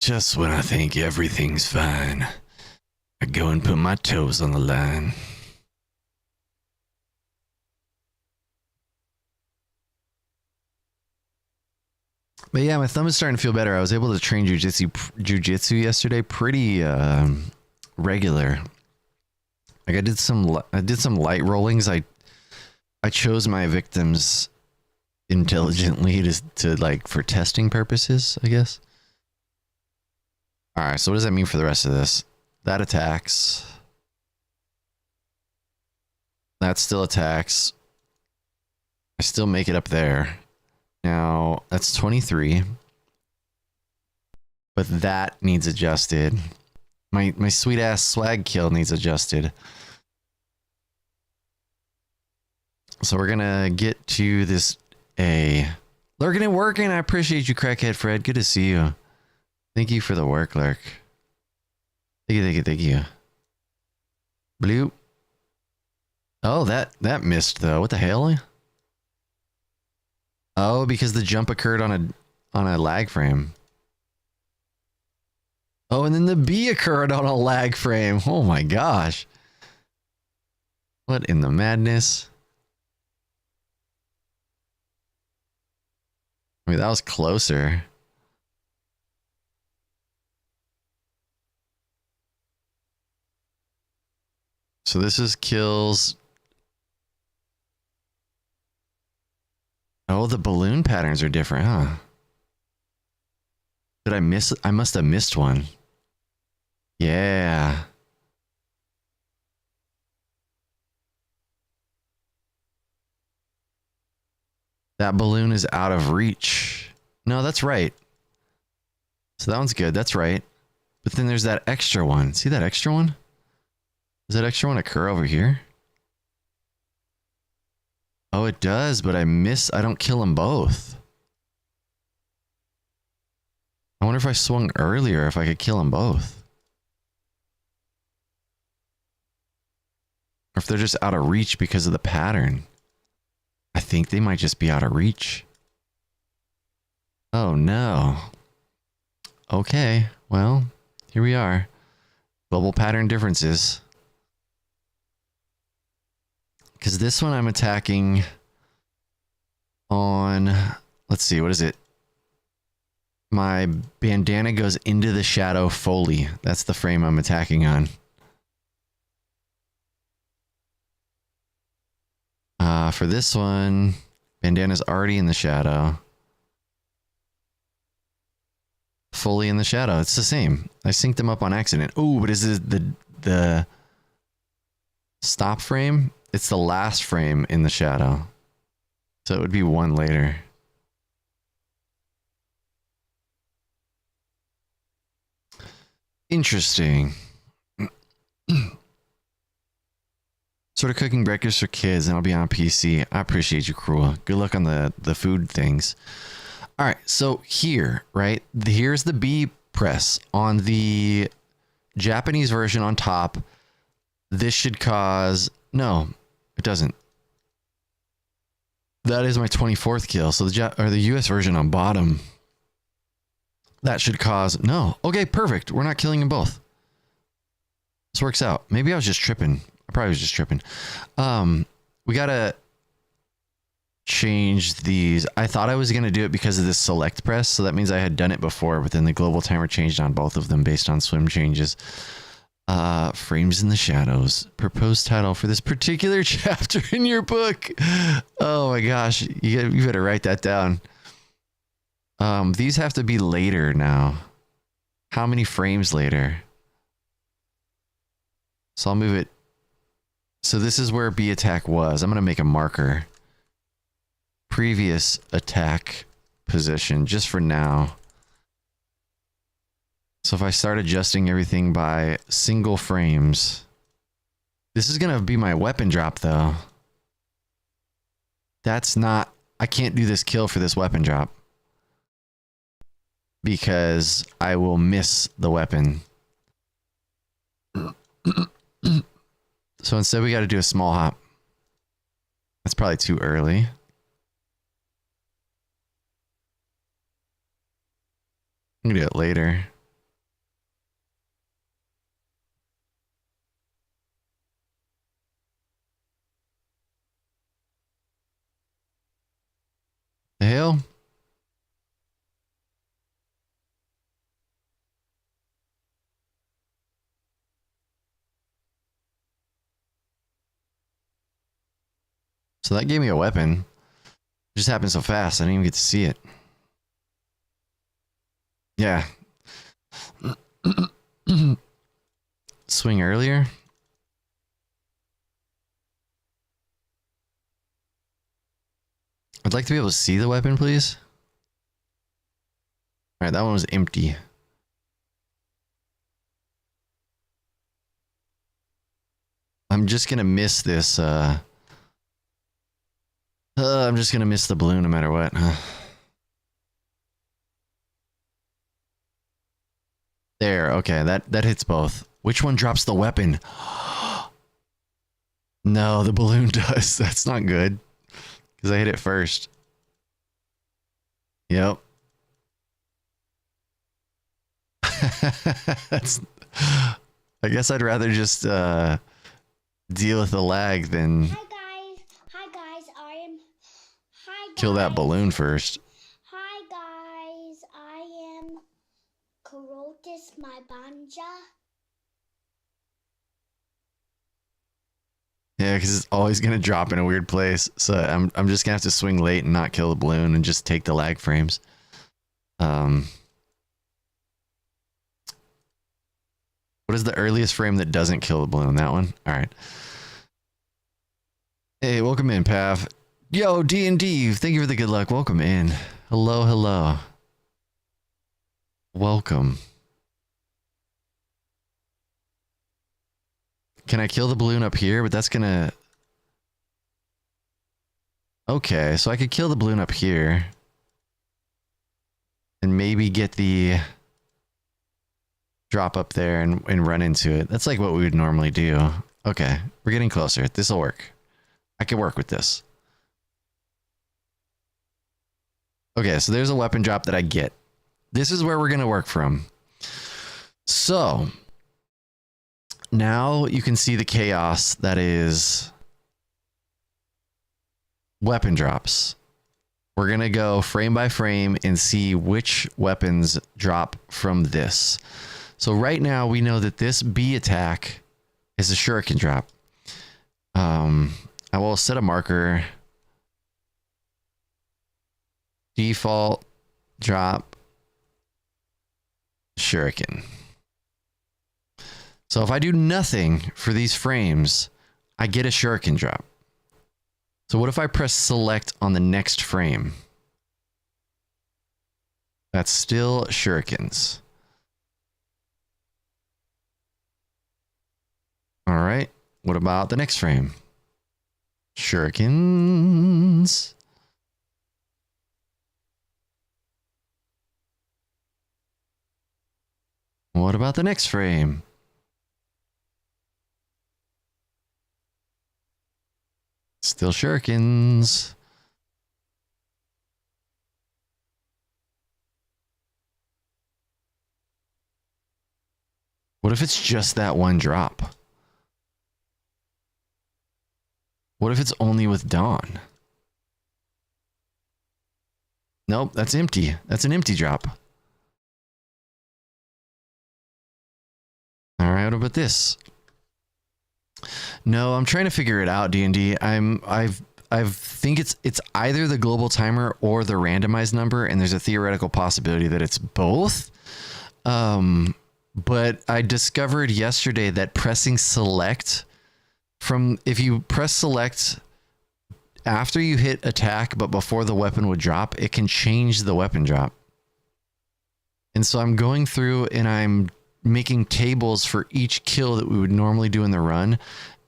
Just when I think everything's fine, I go and put my toes on the line. But yeah, my thumb is starting to feel better. I was able to train jujitsu yesterday pretty regular. Like I did some light rollings. I chose my victims intelligently to like for testing purposes, I guess. All right, so what does that mean for the rest of this? That attacks. That still attacks. I still make it up there. Now, that's 23. But that needs adjusted. My sweet ass swag kill needs adjusted. So we're gonna get to this A. Lurking and working. I appreciate you, Crackhead Fred. Good to see you. Thank you for the work, Lurk. Thank you. Bloop. Oh, that missed though. What the hell? Oh, because the jump occurred on a lag frame. Oh, and then the B occurred on a lag frame. Oh my gosh. What in the madness? I mean, that was closer. So this is kills. Oh, the balloon patterns are different, huh? Did I miss? I must have missed one. Yeah. That balloon is out of reach. No, that's right. So that one's good. That's right. But then there's that extra one. See that extra one? Does that extra one occur over here? Oh, it does, but I don't kill them both. I wonder if I swung earlier, if I could kill them both. Or if they're just out of reach because of the pattern. I think they might just be out of reach. Oh no. Okay, well, here we are. Global pattern differences. Because this one I'm attacking on, let's see, what is it? My bandana goes into the shadow Foley. That's the frame I'm attacking on. For this one, bandana's already in the shadow. Foley in the shadow. It's the same. I synced them up on accident. Oh, but is it the stop frame? It's the last frame in the shadow. So it would be one later. Interesting. Sort of cooking breakfast for kids, and I'll be on PC. I appreciate you, Cruel. Good luck on the food things. All right, so here, right? Here's the B press on the Japanese version on top. This should cause... No, it doesn't. That is my 24th kill. So the US version on bottom. That should cause... No. Okay, perfect. We're not killing them both. This works out. Maybe I was just tripping. I probably was just tripping. We gotta change these. I thought I was gonna do it because of this select press. So that means I had done it before, but then the global timer changed on both of them based on swim changes. Frames in the Shadows. Proposed title for this particular chapter in your book. Oh my gosh. You better write that down. These have to be later now. How many frames later? So I'll move it. So this is where B attack was. I'm going to make a marker. Previous attack position, just for now. So if I start adjusting everything by single frames, this is going to be my weapon drop though. That's not, I can't do this kill for this weapon drop because I will miss the weapon. So instead we got to do a small hop. That's probably too early. I'm gonna do it later. The hell? So that gave me a weapon. It just happened so fast, I didn't even get to see it. Yeah. Swing earlier. I'd like to be able to see the weapon, please. Alright, that one was empty. I'm just gonna miss this, I'm just gonna miss the balloon no matter what. There, okay, that hits both. Which one drops the weapon? No, the balloon does. That's not good. Because I hit it first. Yep. That's, I guess I'd rather just deal with the lag than Hi guys, kill that balloon first. Hi guys, I am Karotis, my banja. Yeah, because it's always gonna drop in a weird place. So I'm just gonna have to swing late and not kill the balloon and just take the lag frames. What is the earliest frame that doesn't kill the balloon? That one? Alright. Hey, welcome in, Pav. Yo, D&D, thank you for the good luck. Welcome in. Hello, hello. Welcome. Can I kill the balloon up here? But that's gonna... Okay, so I could kill the balloon up here. And maybe get the drop up there and run into it. That's like what we would normally do. Okay, we're getting closer. This'll work. I can work with this. Okay, so there's a weapon drop that I get. This is where we're gonna work from. So... now you can see the chaos that is weapon drops. We're going to go frame by frame and see which weapons drop from this. So right now we know that this B attack is a shuriken drop. I will set a marker. Default drop shuriken. So if I do nothing for these frames, I get a shuriken drop. So what if I press select on the next frame? That's still shurikens. All right. What about the next frame? Shurikens. What about the next frame? Still shurikens. What if it's just that one drop? What if it's only with Dawn? Nope, that's empty. That's an empty drop. All right, what about this? No, I'm trying to figure it out, D&D. I think it's either the global timer or the randomized number, and there's a theoretical possibility that it's both. But I discovered yesterday that pressing select if you press select after you hit attack but before the weapon would drop, it can change the weapon drop. And so I'm going through and I'm making tables for each kill that we would normally do in the run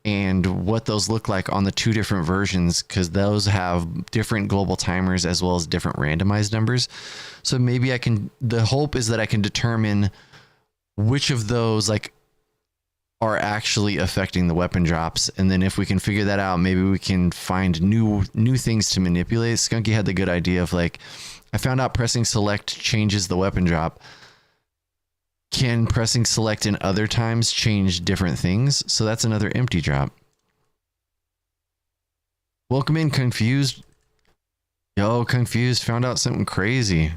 and what those look like on the two different versions, because those have different global timers as well as different randomized numbers. So maybe the hope is that I can determine which of those like are actually affecting the weapon drops, and then if we can figure that out, maybe we can find new things to manipulate. Skunky had the good idea of like, I found out pressing select changes the weapon drop. Can pressing select in other times change different things? So that's another empty drop. Welcome in, Confused. Yo, Confused, found out something crazy.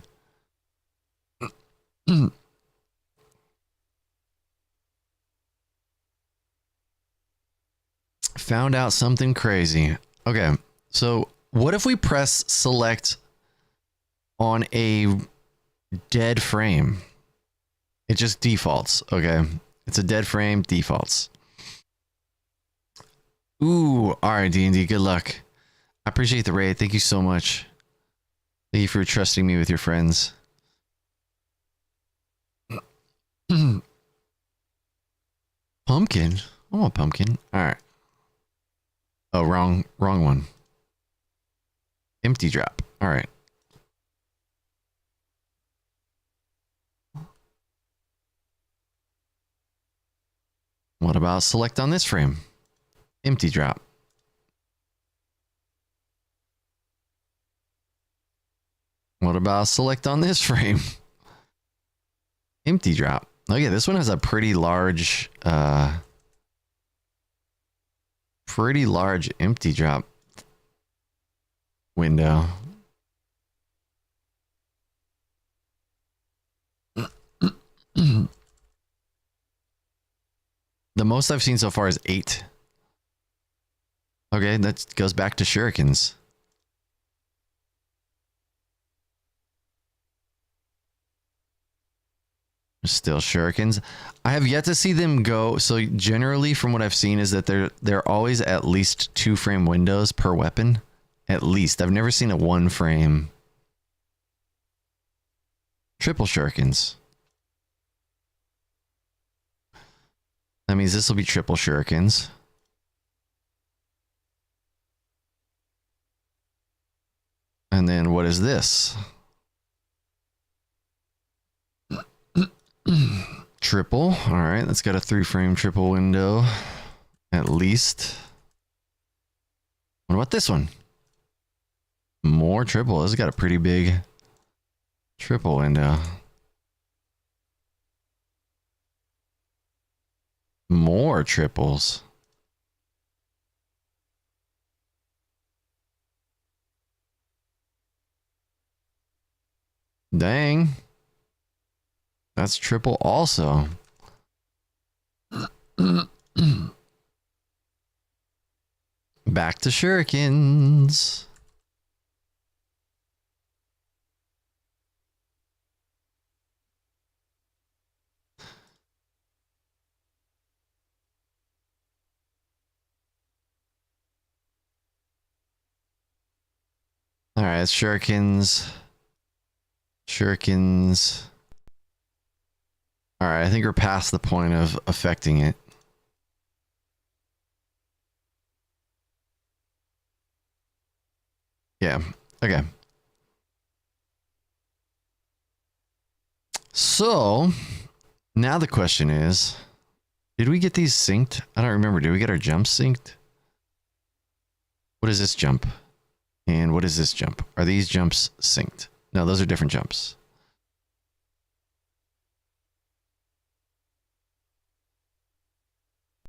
Found out something crazy. Okay, so what if we press select on a dead frame? It just defaults, okay? It's a dead frame, defaults. Ooh, all right, D&D, good luck. I appreciate the raid. Thank you so much. Thank you for trusting me with your friends. Pumpkin? I want pumpkin. All right. Oh, wrong one. Empty drop. All right. What about select on this frame? Empty drop. What about select on this frame? Empty drop. Okay, this one has a pretty large empty drop window. The most I've seen so far is 8. Okay, that goes back to shurikens. Still shurikens. I have yet to see them go. So generally from what I've seen is that they're always at least 2 frame windows per weapon. At least. I've never seen a 1 frame. Triple shurikens. That means this will be triple shurikens. And then what is this? Triple. All right, that's got a 3 frame triple window at least. What about this one? More triple. This has got a pretty big triple window. More triples. Dang. That's triple also. Back to shurikens. All right, it's shurikens. Shurikens. All right, I think we're past the point of affecting it. Yeah, okay. So, now the question is, did we get these synced? I don't remember. Did we get our jumps synced? What is this jump? And what is this jump? Are these jumps synced? No, those are different jumps.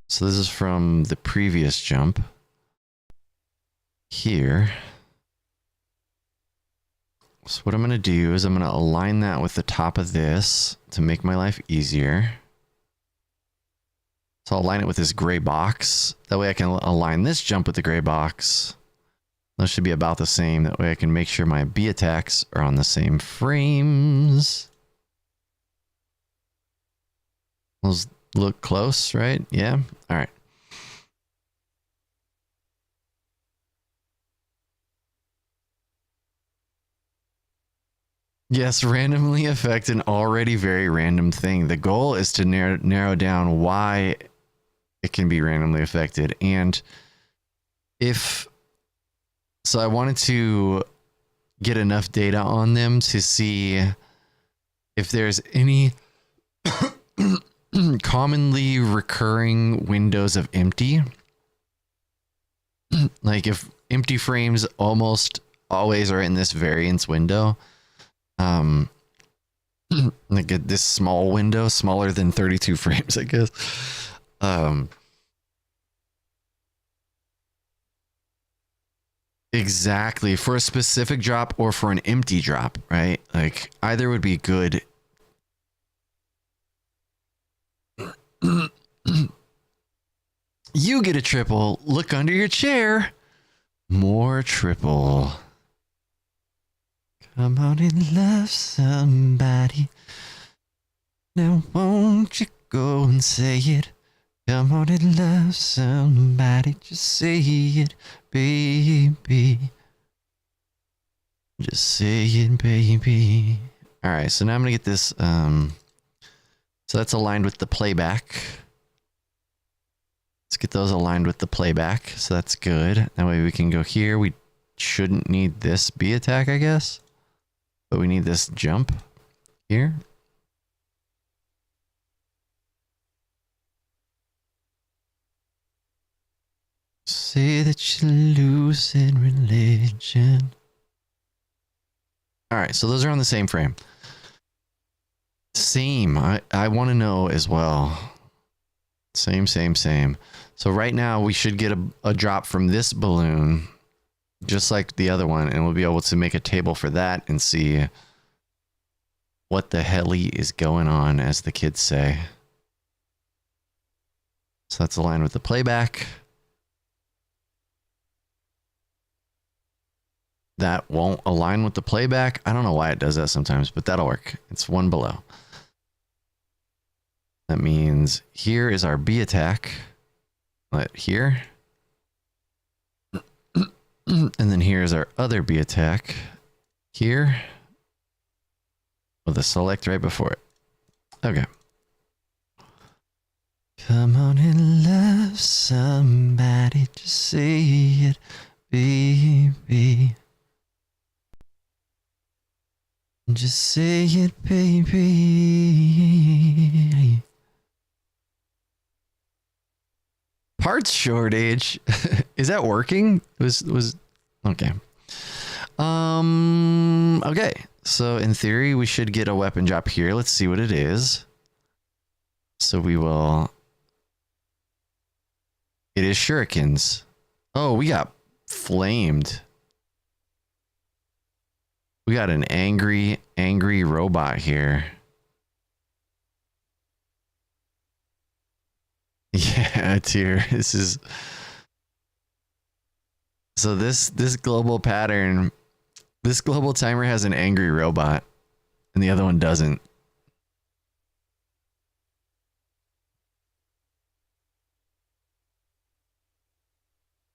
So this is from the previous jump. Here. So what I'm going to do is I'm going to align that with the top of this to make my life easier. So I'll align it with this gray box. That way I can align this jump with the gray box. Those should be about the same. That way I can make sure my B attacks are on the same frames. Those look close, right? Yeah? All right. Yes, randomly affect an already very random thing. The goal is to narrow down why it can be randomly affected. And so I wanted to get enough data on them to see if there's any commonly recurring windows of empty. Like if empty frames almost always are in this variance window. Like this small window, smaller than 32 frames, I guess. Exactly, for a specific drop or for an empty drop, right? Like either would be good. You get a triple. Look under your chair. More triple. Come on and love somebody. Now won't you go and say it? Come on and love somebody. Just say it, baby. Just say it, baby. All right, so now I'm gonna get this. So that's aligned with the playback. Let's get those aligned with the playback. So that's good. That way we can go here. We shouldn't need this B attack, I guess. But we need this jump here. Say that you're losing religion. All right, so those are on the same frame. Same. I want to know as well. Same. So right now we should get a drop from this balloon, just like the other one, and we'll be able to make a table for that and see what the helly is going on, as the kids say. So that's aligned with the playback. That won't align with the playback. I don't know why it does that sometimes, but that'll work. It's one below. That means here is our B attack. Here. And then here's our other B attack. Here. With a select right before it. Okay. Come on and love somebody. Just say it, baby. Just say it, baby. Parts shortage. Is that working? Was okay. Okay. So in theory, we should get a weapon drop here. Let's see what it is. So we will. It is shurikens. Oh, we got flamed. We got an angry robot here. Yeah, tier. This is so this global pattern, this global timer has an angry robot and the other one doesn't.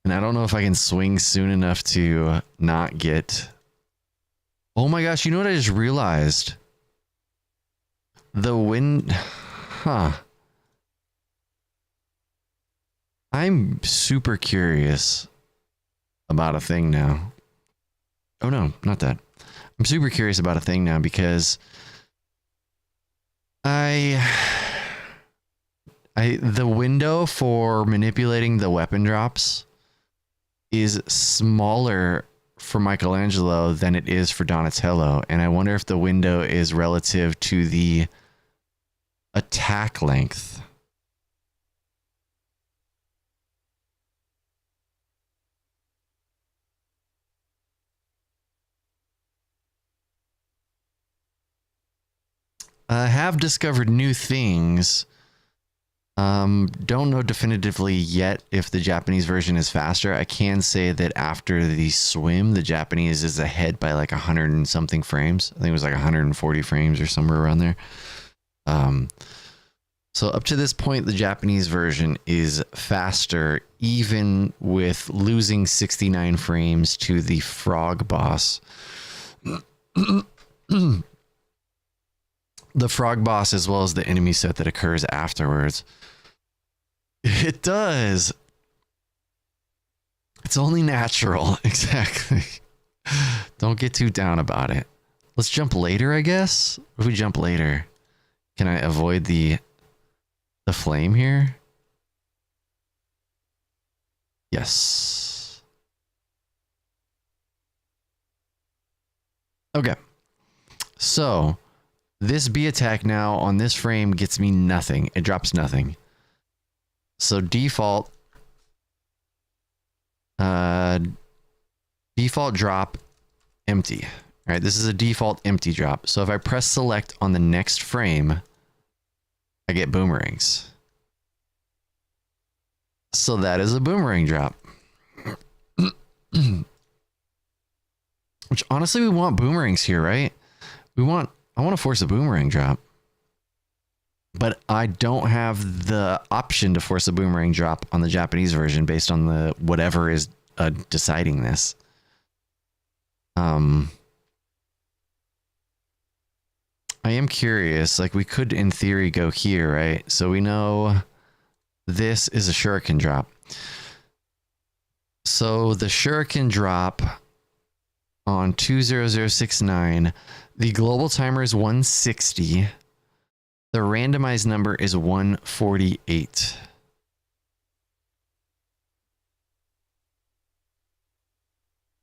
And I don't know if I can swing soon enough to not get. Oh my gosh, you know what I just realized? The wind, huh? I'm super curious about a thing now. Oh no, not that. I'm super curious about a thing now because the window for manipulating the weapon drops is smaller for Michelangelo than it is for Donatello. And I wonder if the window is relative to the attack length. I have discovered new things. Don't know definitively yet if the Japanese version is faster. I can say that after the swim, the Japanese is ahead by like 100 and something frames. I think it was like 140 frames or somewhere around there. So up to this point, the Japanese version is faster, even with losing 69 frames to the frog boss. The frog boss, as well as the enemy set that occurs afterwards. It does. It's only natural. Exactly. Don't get too down about it. Let's jump later, I guess. If we jump later, can I avoid the flame here? Yes. Okay. So this B attack now on this frame gets me nothing. It drops nothing. So default drop empty. All right, this is a default empty drop. So if I press select on the next frame, I get boomerangs. So that is a boomerang drop. Which honestly, we want boomerangs here, right? I want to force a boomerang drop. But I don't have the option to force a boomerang drop on the Japanese version based on the whatever is deciding this. I am curious. Like, we could, in theory, go here, right? So we know this is a shuriken drop. So the shuriken drop on 20069, the global timer is 160. The randomized number is 148.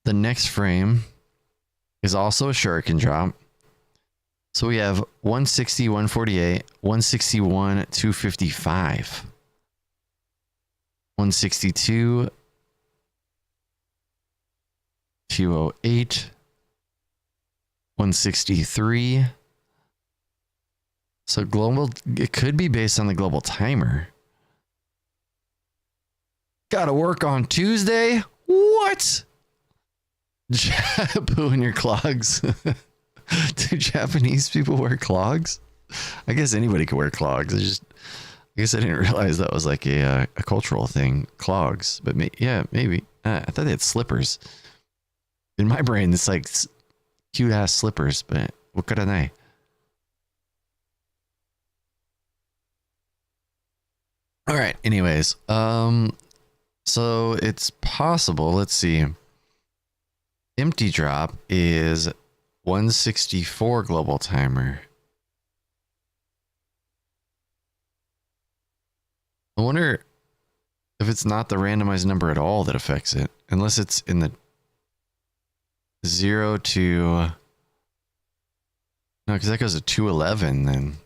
The next frame is also a shuriken drop. So we have 160, 148, 161, 255, 162, 208, 163. So global, it could be based on the global timer. Gotta work on Tuesday? What? Poo in your clogs. Do Japanese people wear clogs? I guess anybody could wear clogs. I guess I didn't realize that was like a cultural thing. Clogs, but yeah, maybe. I thought they had slippers. In my brain, it's like cute ass slippers, but what could I? All right. Anyways, so it's possible. Let's see. Empty drop is 164 global timer. I wonder if it's not the randomized number at all that affects it, unless it's in the 0 to, no, because that goes to 211 then.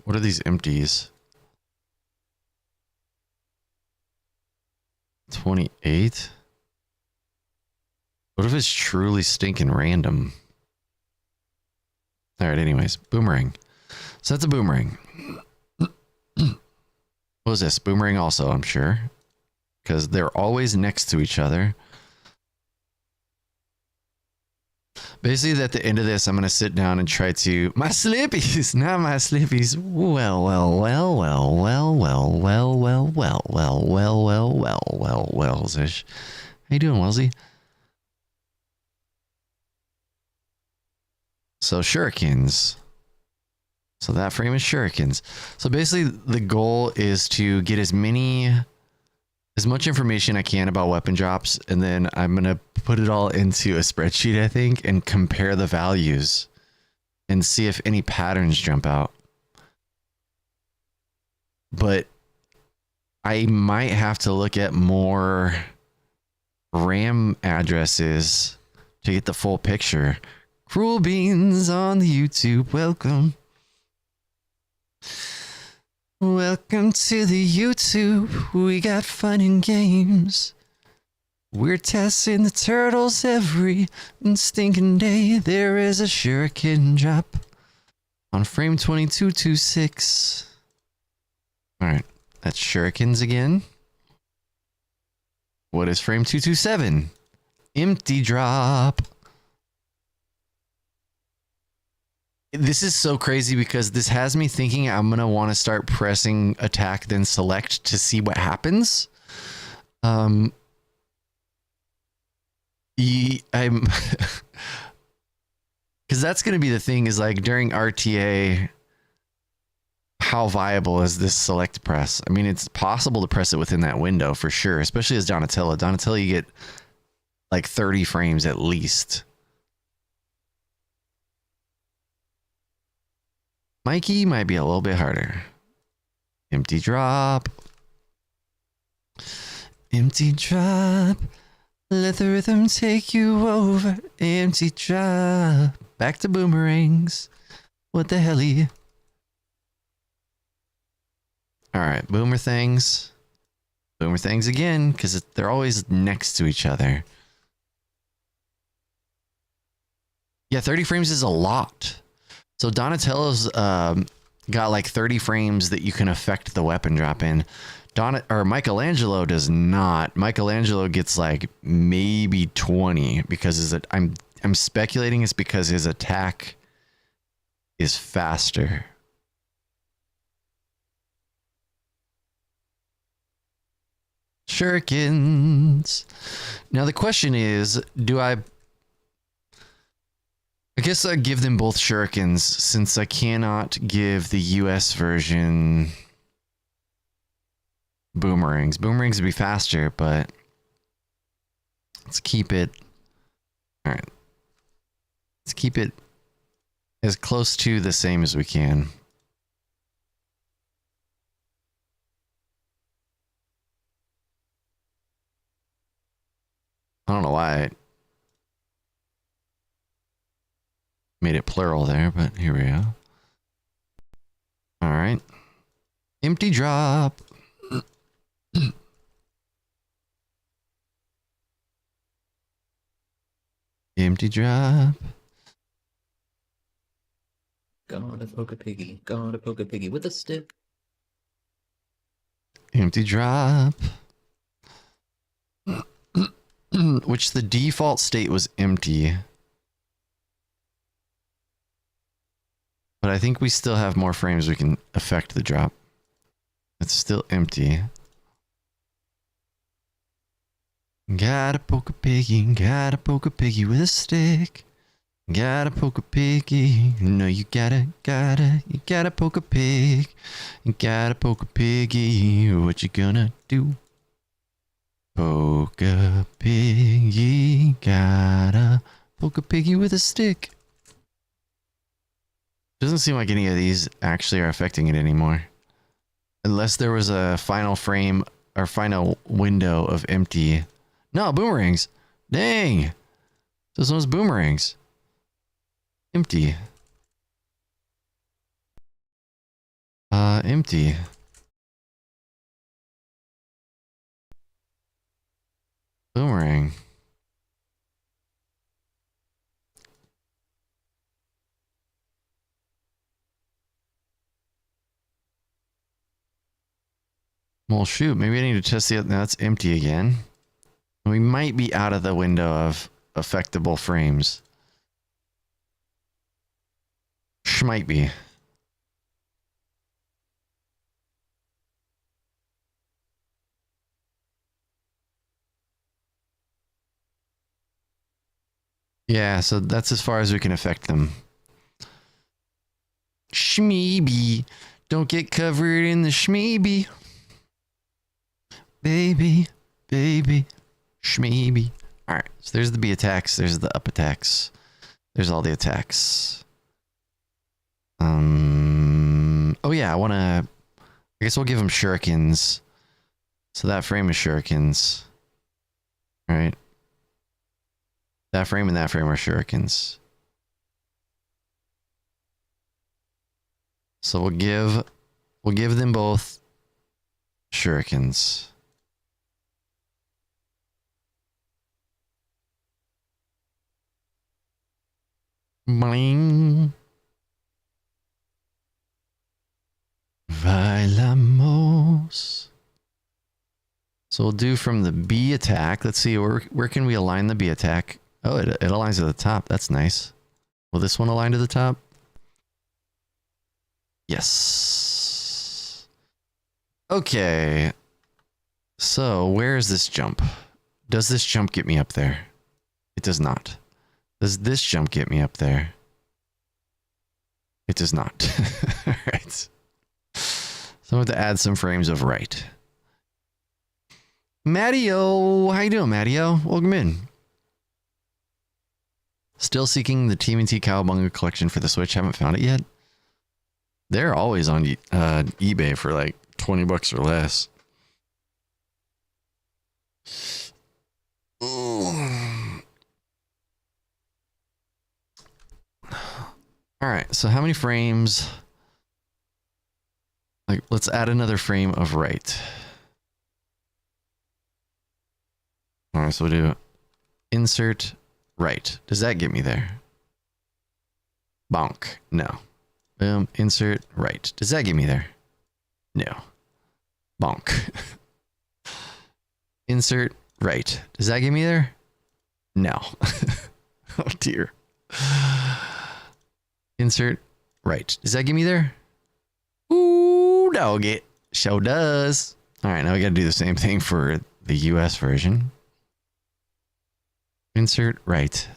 What are these empties? 28? What if it's truly stinking random? All right, anyways, boomerang. So that's a boomerang. What was this? Boomerang also, I'm sure. Because they're always next to each other. Basically, at the end of this, I'm going to sit down and try to... My slippies! Not my slippies. Well, Wells-ish. How you doing, Wellesley? So, shurikens. So that frame is shurikens. So basically, the goal is to get as much information I can about weapon drops, and then I'm going to put it all into a spreadsheet, I think, and compare the values and see if any patterns jump out. But I might have to look at more RAM addresses to get the full picture. Cruel Beans on the YouTube, welcome. Welcome to the YouTube. We got fun and games. We're testing the turtles every stinking day. There is a shuriken drop on frame 2226. Alright, that's shurikens again. What is frame 227? Empty drop. This is so crazy because this has me thinking I'm going to want to start pressing attack then select to see what happens. I'm because that's going to be the thing is like during RTA, how viable is this select press? I mean, it's possible to press it within that window for sure, especially as Donatello. Donatello, you get like 30 frames at least. Mikey might be a little bit harder. Empty drop. Empty drop. Let the rhythm take you over. Empty drop. Back to boomerangs. What the helly? Alright, boomer things. Boomer things again, because they're always next to each other. Yeah, 30 frames is a lot. So Donatello's got like 30 frames that you can affect the weapon drop in. Michelangelo does not. Michelangelo gets like maybe 20 because I'm speculating it's because his attack is faster. Shurikens. Now the question is, I guess I give them both shurikens since I cannot give the US version boomerangs. Boomerangs would be faster, but let's keep it. All right. Let's keep it as close to the same as we can. I don't know why I made it plural there, but here we go. All right. Empty drop. Empty drop. Gonna poke a piggy. Gonna poke a piggy with a stick. Empty drop. Which the default state was empty. But I think we still have more frames we can affect the drop. It's still empty. Gotta poke a piggy with a stick. Gotta poke a piggy. No, you gotta poke a pig. You gotta poke a piggy. What you gonna do? Poke a piggy. Gotta poke a piggy with a stick. Doesn't seem like any of these actually are affecting it anymore. Unless there was a final frame or final window of empty. No, boomerangs. Dang. This one's boomerangs. Empty. Empty. Boomerang. Well, shoot, maybe I need to test the other. Now it's empty again. We might be out of the window of affectable frames. Might be. Yeah, so that's as far as we can affect them. Shmeeby. Don't get covered in the shmeeby. Baby, baby, shmeeby. Alright, so there's the B attacks, there's the up attacks. There's all the attacks. Oh yeah, I guess we'll give them shurikens. So that frame is shurikens. Right? That frame and that frame are shurikens. So we'll give them both shurikens. Bling. Bailamos. So we'll do from the B attack. Let's see, where can we align the B attack? Oh, it aligns to the top. That's nice. Will this one align to the top? Yes. Okay. So where is this jump? Does this jump get me up there? It does not. Does this jump get me up there? It does not. All right. So I'm going to add some frames of right. Mattio, how you doing, Mattio? Welcome in. Still seeking the TMNT Cowabunga collection for the Switch. Haven't found it yet. They're always on eBay for like 20 bucks or less. All right, so how many frames? Like, let's add another frame of right. All right, so we'll do insert right. Does that get me there? Bonk. No. Boom. Insert right. Does that get me there? No. Bonk. Insert right. Does that get me there? No. Oh dear. Insert right. Does that get me there? Ooh, doggy. Show does. All right, now we got to do the same thing for the US version. Insert right.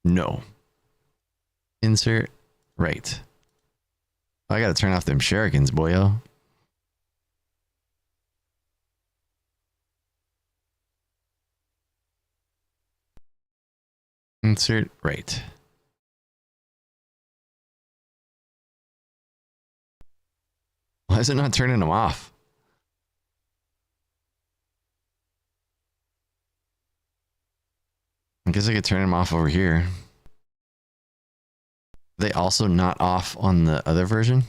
No. Insert right. I got to turn off them shurikens, boyo. Insert right. Why is it not turning them off? I guess I could turn them off over here. They also not off on the other version?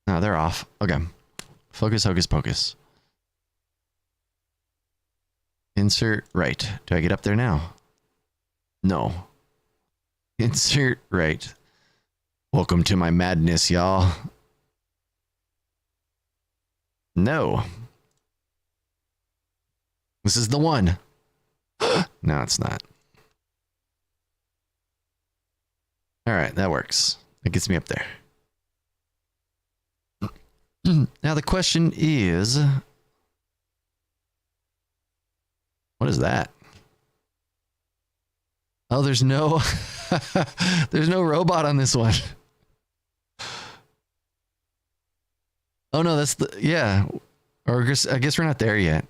No, they're off. Okay. Focus, hocus pocus. Insert right. Do I get up there now? No. Insert right. Welcome to my madness, y'all. No. This is the one. No, it's not. All right, that works. That gets me up there. Now the question is, what is that? Oh, there's no there's no robot on this one. Oh no, that's the, yeah. Or I guess we're not there yet.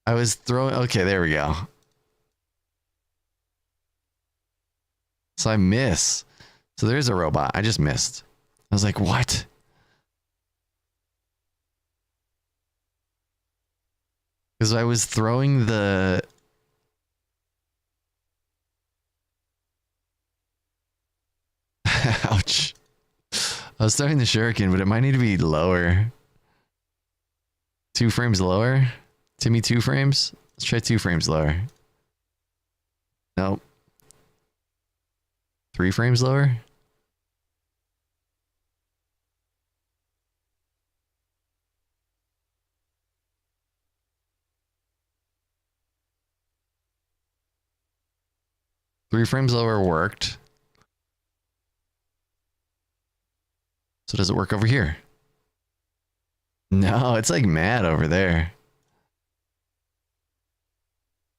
I was throwing, okay, there we go. So I miss. So there's a robot. I just missed. I was like, what? Because I was throwing the... Ouch. I was throwing the shuriken, but it might need to be lower. 2 frames lower? Timmy 2 frames? Let's try 2 frames lower. Nope. 3 frames lower? Three frames lower worked. So does it work over here? No, it's like mad over there.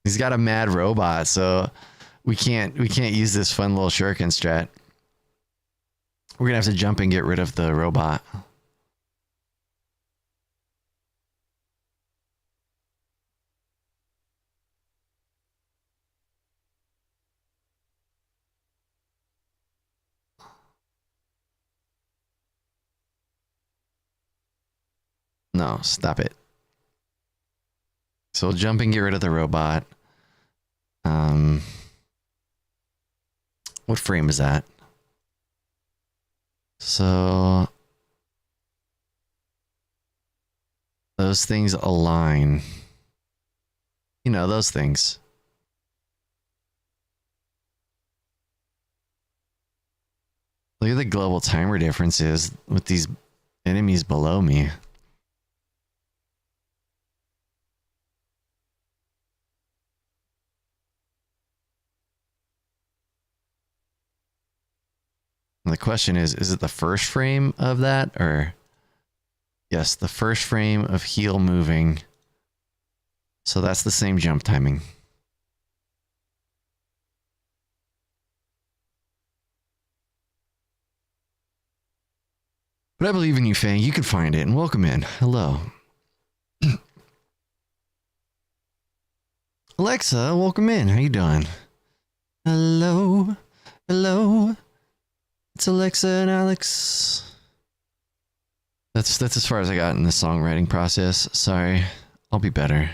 He's got a mad robot, so we can't use this fun little shuriken strat. We're gonna have to jump and get rid of the robot. no, stop it. So we'll jump and get rid of the robot. What frame is that? So those things align. You know, those things. Look at the global timer differences with these enemies below me. And the question is it the first frame of that or... Yes, the first frame of heel moving. So that's the same jump timing. But I believe in you, Fang. You can find it and welcome in. Hello. Alexa, welcome in. How you doing? Hello. Hello. It's Alexa and Alex. That's as far as I got in the songwriting process. Sorry. I'll be better.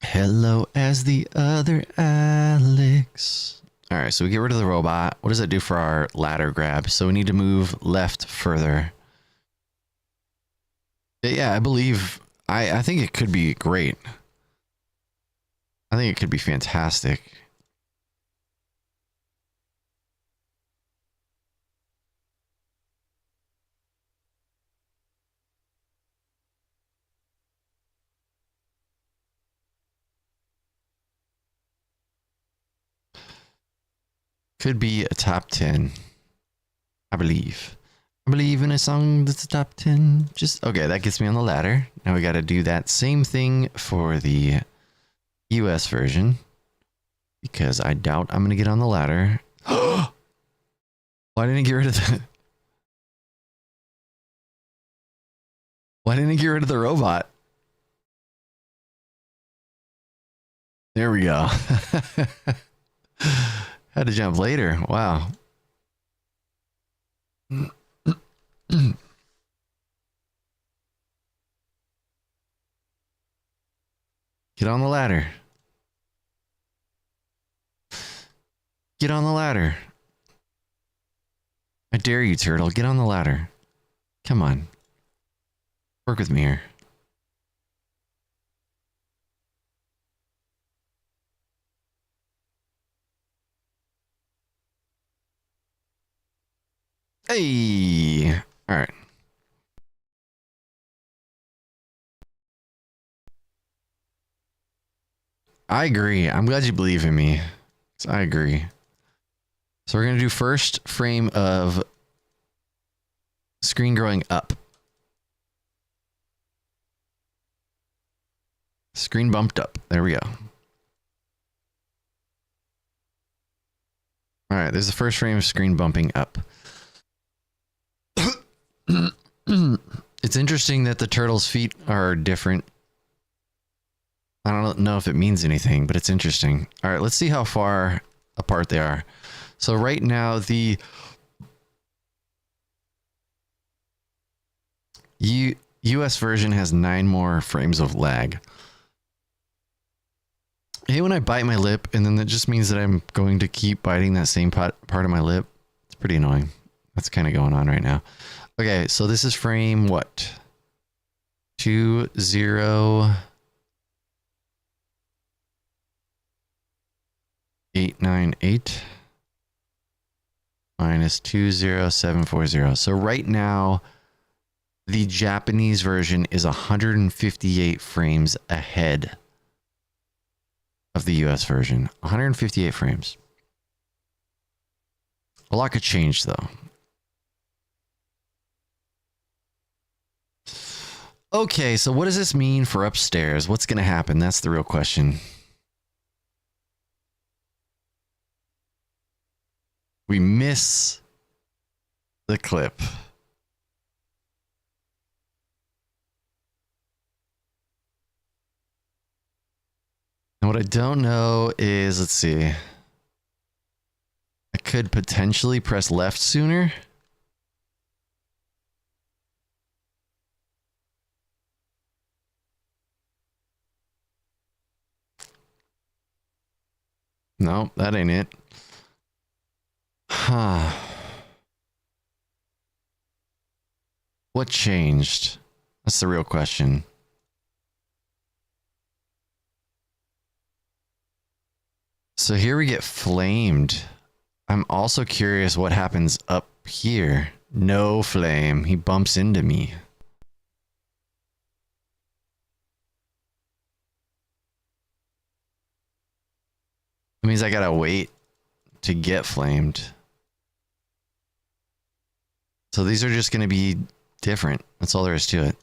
Hello as the other Alex. All right, so we get rid of the robot. What does that do for our ladder grab? So we need to move left further. Yeah, I believe... I think it could be great. I think it could be fantastic. Could be a top 10. I believe. I believe in a song that's a top 10. Just, okay, that gets me on the ladder. Now we got to do that same thing for the US version. Because I doubt I'm going to get on the ladder. Why didn't I get rid of the... Why didn't I get rid of the robot? There we go. Had to jump later. Wow. Get on the ladder. Get on the ladder. I dare you, turtle. Get on the ladder. Come on. Work with me here. Hey! All right. I agree. I'm glad you believe in me. I agree. So we're going to do first frame of screen growing up. Screen bumped up. There we go. All right, there's the first frame of screen bumping up. It's interesting that the turtle's feet are different. I don't know if it means anything, but it's interesting. All right, let's see how far apart they are. So right now, the US version has 9 more frames of lag. I hate when I bite my lip, and then that just means that I'm going to keep biting that same part of my lip. It's pretty annoying. That's kind of going on right now. Okay, so this is frame what? 20898 minus 20740. So right now, the Japanese version is 158 frames ahead of the US version. 158 frames. A lot could change though. Okay, so what does this mean for upstairs? What's going to happen? That's the real question. We miss the clip. And what I don't know is, let's see. I could potentially press left sooner. No, that ain't it. Huh. What changed? That's the real question. So here we get flamed. I'm also curious what happens up here. No flame. He bumps into me. That means I gotta wait to get flamed. So these are just gonna be different. That's all there is to it.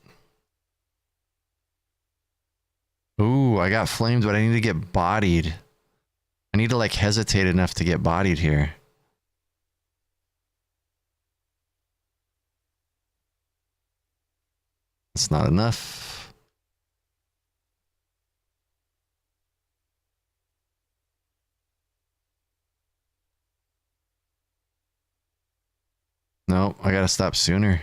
Ooh, I got flamed, but I need to get bodied. I need to like hesitate enough to get bodied here. It's not enough. No, I gotta stop sooner.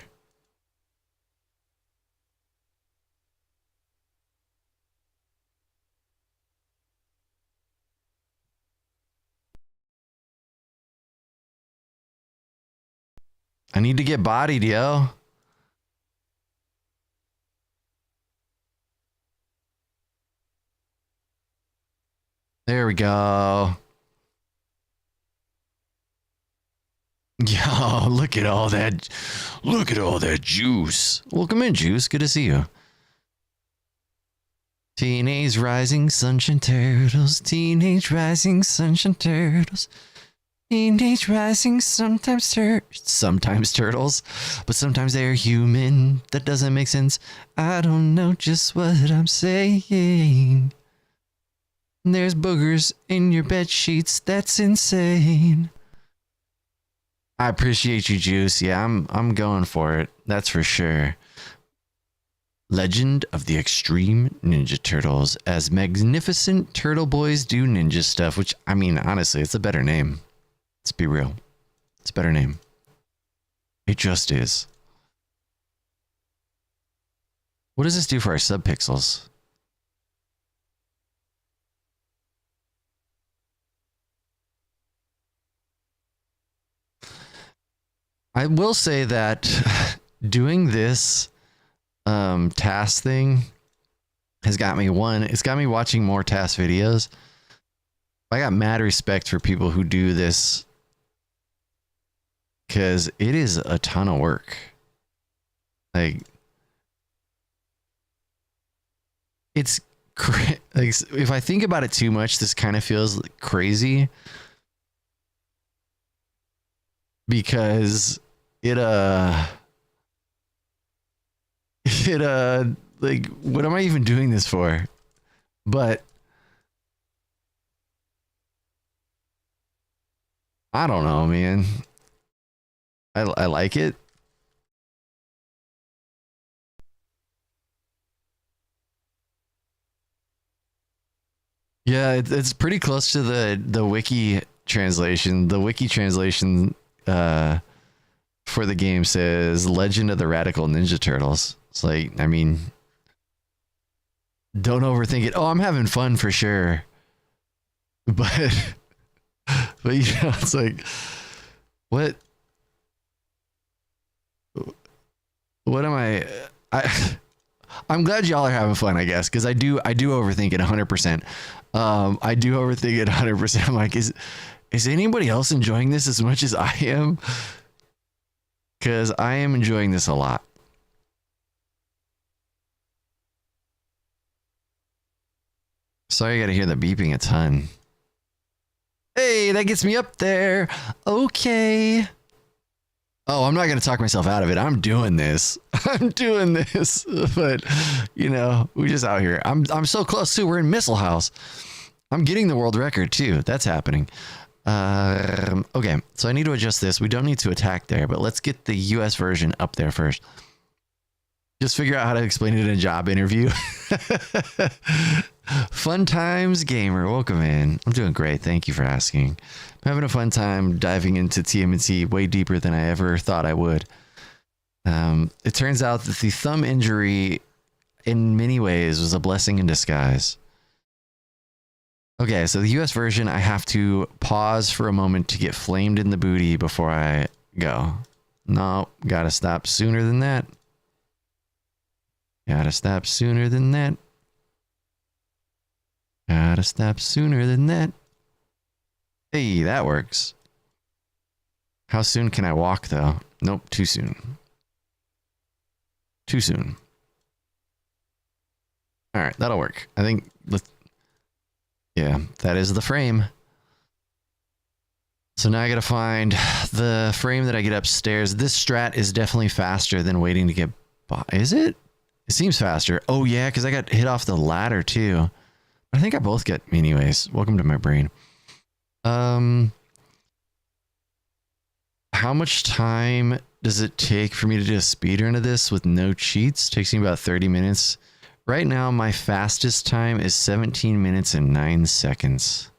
I need to get bodied, yo. There we go. Yo, look at all that. Look at all that juice. Welcome in, Juice. Good to see you. Teenage Rising Sunshine Turtles. Teenage Rising Sunshine Turtles. Teenage Rising sometimes turtles, but sometimes they're human. That doesn't make sense. I don't know just what I'm saying. There's boogers in your bed sheets. That's insane. I appreciate you, Juice. Yeah, I'm going for it. That's for sure. Legend of the Extreme Ninja Turtles, as magnificent turtle boys do ninja stuff, which, I mean, honestly, it's a better name. Let's be real. It's a better name. It just is. What does this do for our subpixels? I will say that doing this TAS thing has got me it's got me watching more TAS videos. I got mad respect for people who do this because it is a ton of work. Like, it's like, if I think about it too much, this kind of feels crazy because it like, what am I even doing this for? But I don't know, man. I like it. Yeah, it's pretty close to the wiki translation. The wiki translation for the game says Legend of the Radical Ninja Turtles. It's like, I mean, don't overthink it. Oh, I'm having fun for sure. But you know, it's like, what am I'm glad y'all are having fun, I guess, because I do overthink it 100%. I do overthink it 100%. I'm like, is anybody else enjoying this as much as I am? Because I am enjoying this a lot. Sorry, I got to hear the beeping a ton. Hey, that gets me up there. Okay. Oh, I'm not going to talk myself out of it. I'm doing this. I'm doing this. But, you know, we just out here. I'm so close too. We're in Missile House. I'm getting the world record too. That's happening. Okay, so I need to adjust this. We don't need to attack there, but let's get the US version up there first. Just figure out how to explain it in a job interview. Fun times gamer, welcome in. I'm doing great. Thank you for asking. I'm having a fun time diving into TMNT way deeper than I ever thought I would. It turns out that the thumb injury in many ways was a blessing in disguise. Okay, so the US version, I have to pause for a moment to get flamed in the booty before I go. No, gotta stop sooner than that. Gotta stop sooner than that. Gotta stop sooner than that. Hey, that works. How soon can I walk, though? Nope, too soon. Too soon. All right, that'll work. I think, yeah, that is the frame. So now I gotta find the frame that I get upstairs. This strat is definitely faster than waiting to get by. Is it? It seems faster. Oh yeah, because I got hit off the ladder too. I think I both get anyways. Welcome to my brain. How much time does it take for me to do a speedrun of this with no cheats? Takes me about 30 minutes. Right now, my fastest time is 17 minutes and 9 seconds.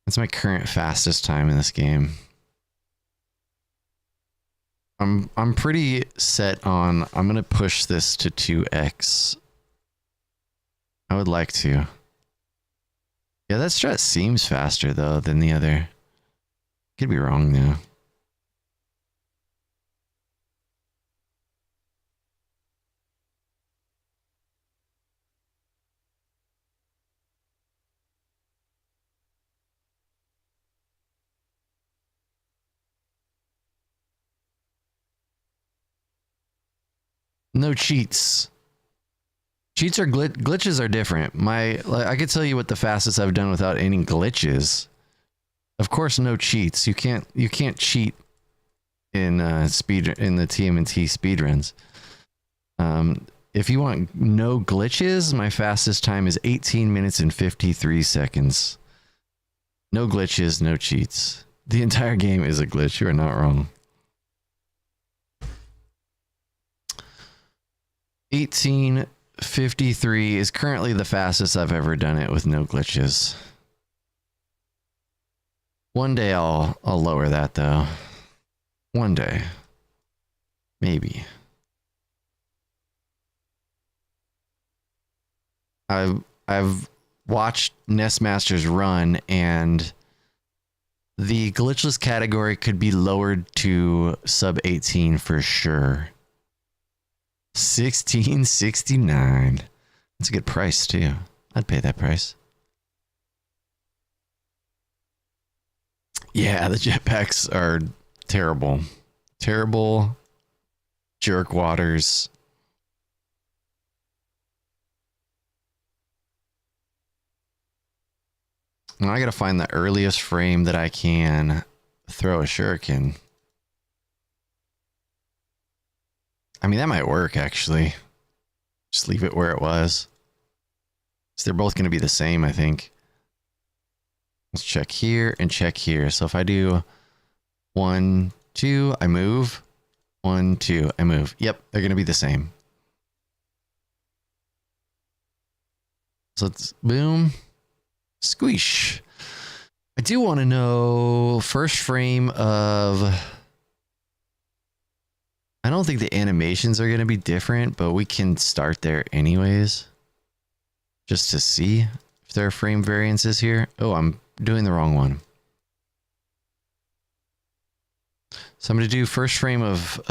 That's my current fastest time in this game. I'm pretty set on, I'm gonna push this to 2x. I would like to. Yeah, that strat seems faster though than the other. Could be wrong though. No cheats. Cheats are glitches are different. I could tell you what the fastest I've done without any glitches. Of course, no cheats. You can't cheat in the TMNT speedruns. If you want no glitches, my fastest time is 18 minutes and 53 seconds. No glitches, no cheats. The entire game is a glitch. You are not wrong. 18:53 is currently the fastest I've ever done it with no glitches. One day I'll lower that though. One day. Maybe. I've watched NES Masters run, and the glitchless category could be lowered to sub 18 for sure. 1669. That's a good price too. I'd pay that price. Yeah, the jetpacks are terrible. Terrible jerk waters. Now I gotta find the earliest frame that I can throw a shuriken. I mean, that might work, actually. Just leave it where it was. So they're both going to be the same, I think. Let's check here and check here. So if I do 1, 2, I move. 1, 2, I move. Yep, they're going to be the same. So it's boom, squish. I do want to know first frame of... I don't think the animations are going to be different, but we can start there anyways. Just to see if there are frame variances here. Oh, I'm doing the wrong one. So I'm going to do first frame of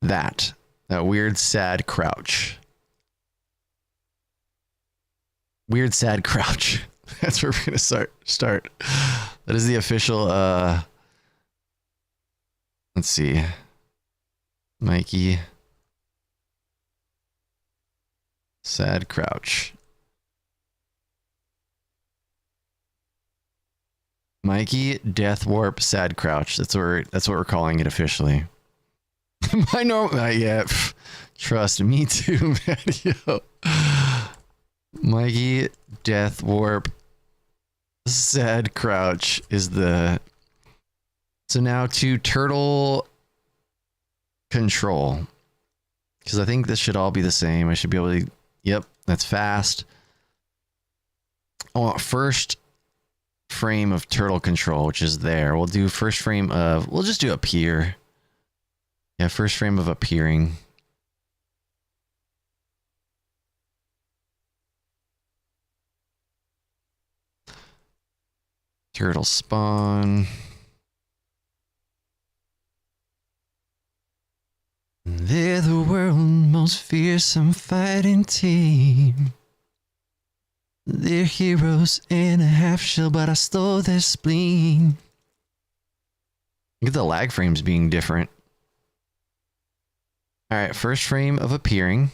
that weird sad crouch. Weird sad crouch. That's where we're going to start. That is the official let's see. Mikey. Sad crouch. Mikey Death Warp Sad Crouch. That's what we're calling it officially. My normal yeah. Trust me too, man. Yo. Mikey Death Warp Sad Crouch is the... So now to turtle control. Because I think this should all be the same. I should be able to... Yep, that's fast. I want first frame of turtle control, which is there. We'll do first frame of... We'll just do appear. Yeah, first frame of appearing. Turtle spawn. They're the world's most fearsome fighting team. They're heroes in a half shell, but I stole their spleen. Look at the lag frames being different. Alright, first frame of appearing.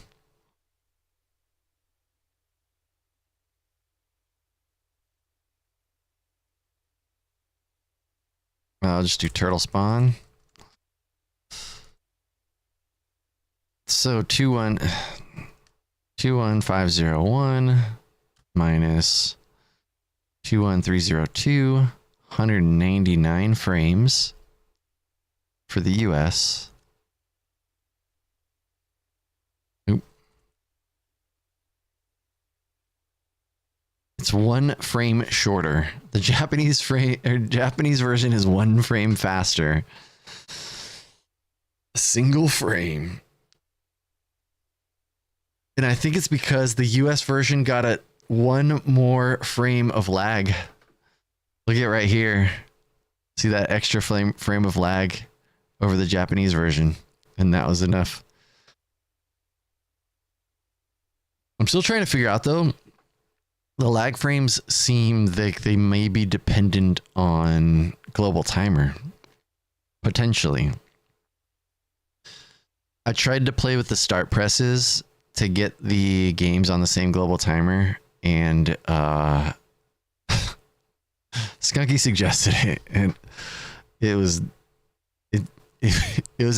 I'll just do turtle spawn. So 21501 minus 21302, 199 frames for the US. Oop. It's 1 frame shorter. The Japanese version is 1 frame faster. A single frame. And I think it's because the US version got a 1 more frame of lag. Look at right here. See that extra frame of lag over the Japanese version. And that was enough. I'm still trying to figure out though. The lag frames seem like they may be dependent on global timer. Potentially. I tried to play with the start presses to get the games on the same global timer, and Skunky suggested it, and it was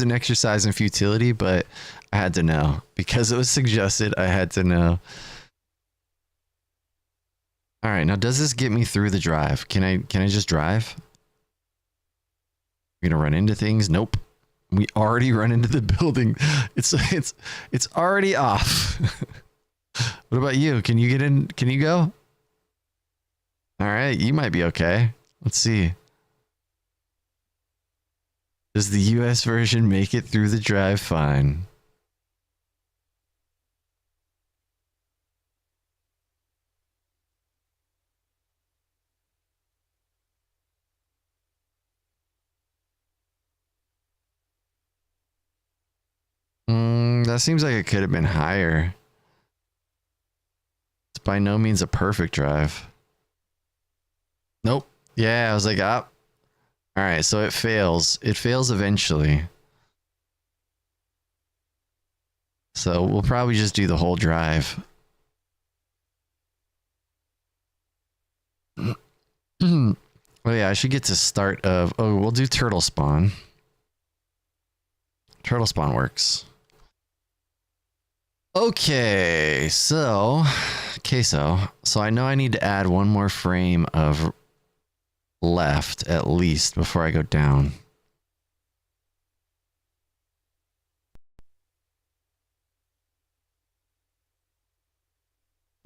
an exercise in futility, but I had to know because it was suggested. I had to know. All right, now does this get me through the drive? Can I just drive? I'm gonna run into things. Nope. We already run into the building. It's already off. What about you? Can you get in? Can you go? All right, you might be okay. Let's see. Does the US version make it through the drive fine? That seems like it could have been higher. It's by no means a perfect drive. Nope. Yeah, I was like, ah. All right, so it fails. It fails eventually. So we'll probably just do the whole drive. Oh yeah, I should get to start of... Oh, we'll do turtle spawn. Turtle spawn works. Okay, so I know I need to add 1 more frame of left at least before I go down.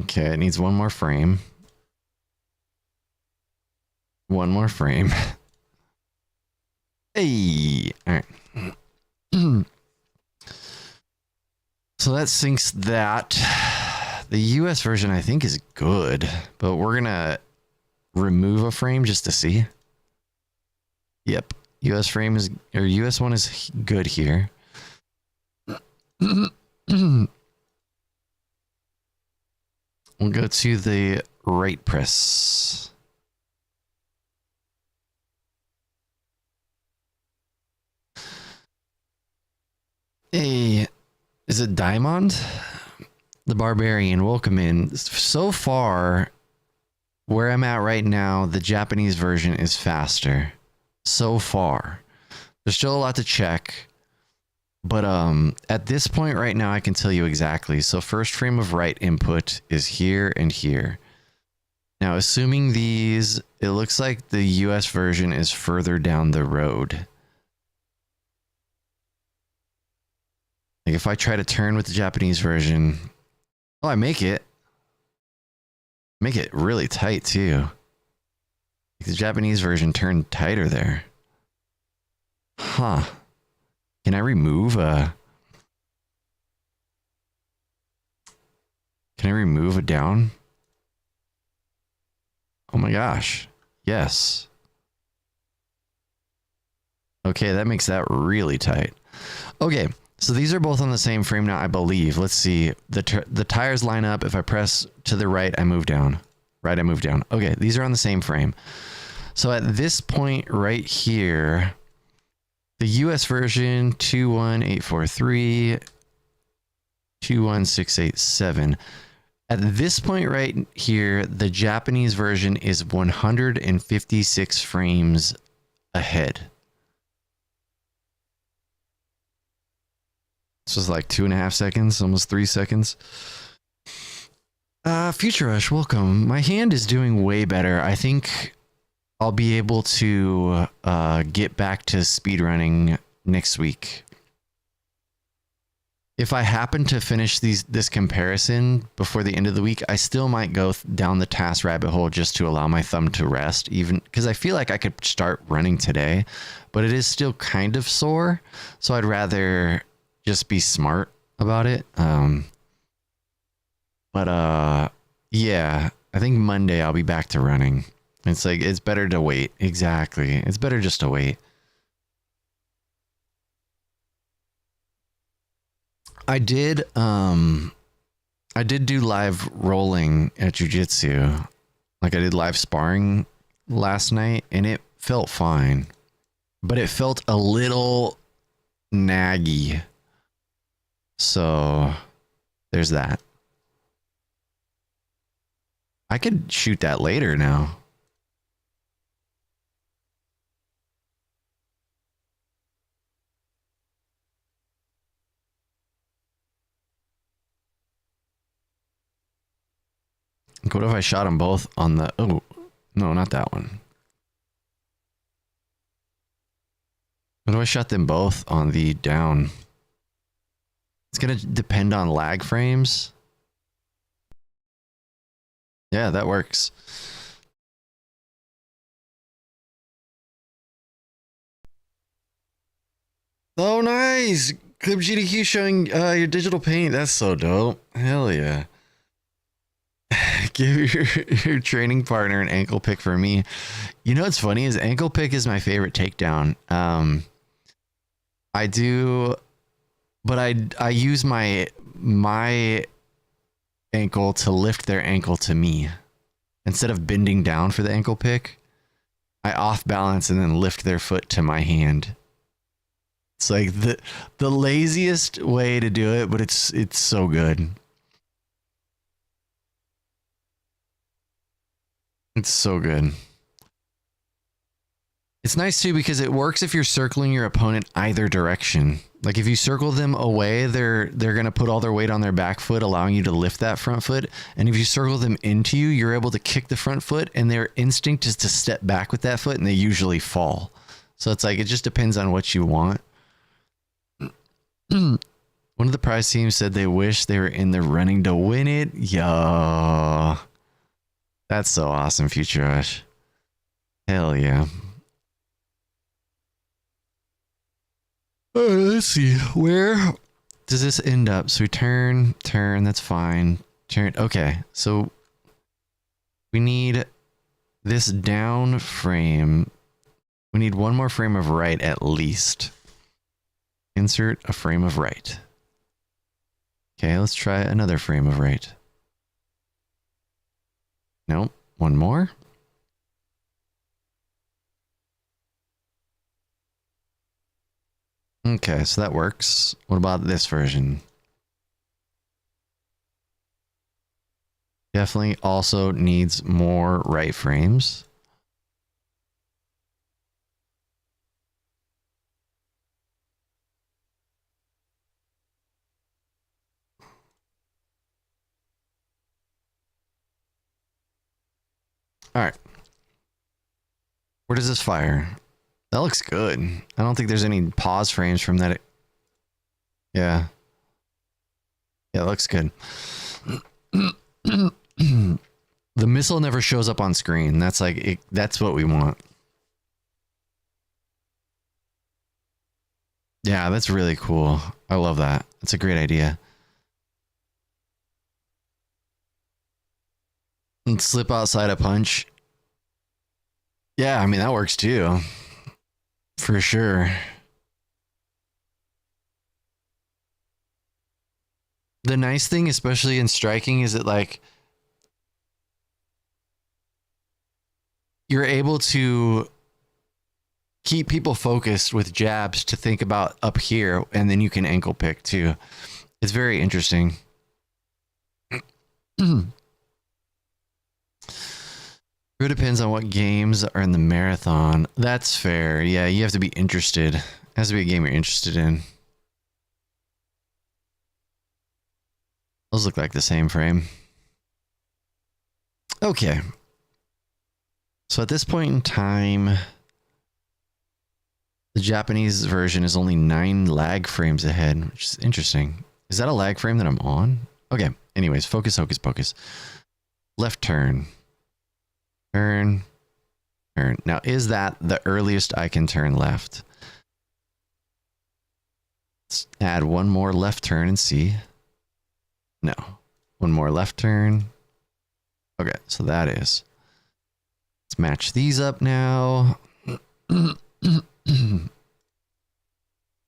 Okay, it needs 1 more frame. 1 more frame. Hey, all right. So that syncs that. The US version I think is good, but we're gonna remove a frame just to see. Yep, US frame is, or US one is good here. We'll go to the right press. Hey, is it Diamond? The Barbarian, welcome in. So far, where I'm at right now, the Japanese version is faster. So far. There's still a lot to check. But at this point right now, I can tell you exactly. So first frame of right input is here and here. Now, assuming these, it looks like the US version is further down the road. Like if I try to turn with the Japanese version, oh, I make it. Make it really tight too. Like the Japanese version turned tighter there. Huh. Can I remove a... Can I remove a down? Oh my gosh. Yes. Okay, that makes that really tight. Okay, so these are both on the same frame now, I believe. Let's see. The tires line up. If I press to the right, I move down. Right, I move down. Okay, these are on the same frame. So at this point right here, the US version 21843, 21687. At this point right here, the Japanese version is 156 frames ahead. This was like 2.5 seconds, almost 3 seconds. Future Rush, welcome. My hand is doing way better. I think I'll be able to get back to speedrunning next week. If I happen to finish this comparison before the end of the week, I still might go down the TAS rabbit hole just to allow my thumb to rest, even because I feel like I could start running today, but it is still kind of sore. So I'd rather just be smart about it. Yeah, I think Monday I'll be back to running. It's like, it's better to wait. Exactly. It's better just to wait. I did do live rolling at jiu-jitsu. Like I did live sparring last night and it felt fine, but it felt a little naggy. So there's that. I could shoot that later now. What if I shot them both on the... Oh, no, not that one. What if I shot them both on the down? It's going to depend on lag frames. Yeah, that works. Oh, nice! Clip GDQ showing your digital paint. That's so dope. Hell yeah. Give your training partner an ankle pick for me. You know what's funny is ankle pick is my favorite takedown. I do, but I use my ankle to lift their ankle to me. Instead of bending down for the ankle pick, I off balance and then lift their foot to my hand. It's like the laziest way to do it, but it's so good. It's so good. It's nice too because it works if you're circling your opponent either direction. Like if you circle them away, they're going to put all their weight on their back foot, allowing you to lift that front foot. And if you circle them into you, you're able to kick the front foot and their instinct is to step back with that foot and they usually fall. So it's like, it just depends on what you want. One of the prize teams said they wish they were in the running to win it. Yo. That's so awesome, Future Rush. Hell yeah. Let's see. Where does this end up? So we turn, that's fine. Turn. Okay. So we need this down frame. We need one more frame of right at least. Insert a frame of right. Okay, let's try another frame of right. Nope. One more. Okay, so that works. What about this version? Definitely also needs more right frames. All right. Where does this fire? That looks good. I don't think there's any pause frames from that. Yeah. Yeah, it looks good. The missile never shows up on screen. That's like that's what we want. Yeah, that's really cool. I love that. That's a great idea. And slip outside a punch. Yeah, I mean, that works too. For sure. The nice thing, especially in striking, is that like you're able to keep people focused with jabs to think about up here, and then you can ankle pick too. It's very interesting. It depends on what games are in the marathon. That's fair. Yeah, you have to be interested. It has to be a game you're interested in. Those look like the same frame. Okay. So at this point in time, the Japanese version is only 9 lag frames ahead, which is interesting. Is that a lag frame that I'm on? Okay. Anyways, focus, hocus pocus. Left turn. Turn. Turn. Now, is that the earliest I can turn left? Let's add one more left turn and see. No. One more left turn. Okay, so that is. Let's match these up now.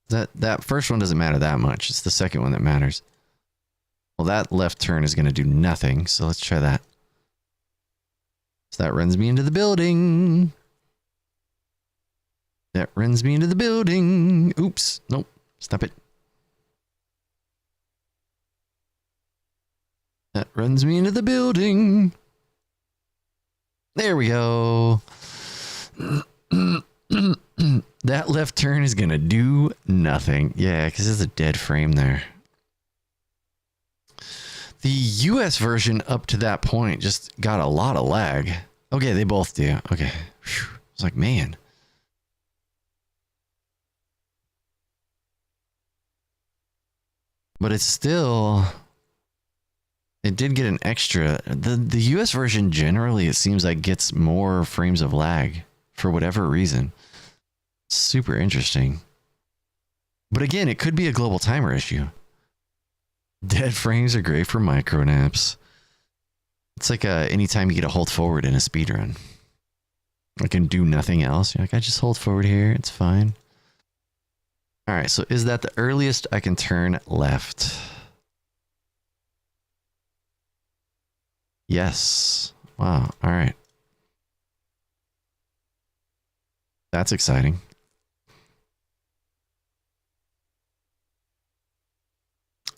That first one doesn't matter that much. It's the second one that matters. Well, that left turn is going to do nothing, so let's try that. So that runs me into the building. That runs me into the building. Oops. Nope. Stop it. That runs me into the building. There we go. That left turn is going to do nothing. Yeah, because there's a dead frame there. The US version up to that point just got a lot of lag. Okay, they both do. Okay. Whew. I was like, man. But it's still... It did get an extra. The US version generally, it seems like, gets more frames of lag for whatever reason. Super interesting. But again, it could be a global timer issue. Dead frames are great for micro naps. It's like anytime you get a hold forward in a speedrun. I can do nothing else. You're like, I just hold forward here. It's fine. All right, so is that the earliest I can turn left? Yes. Wow. All right. That's exciting.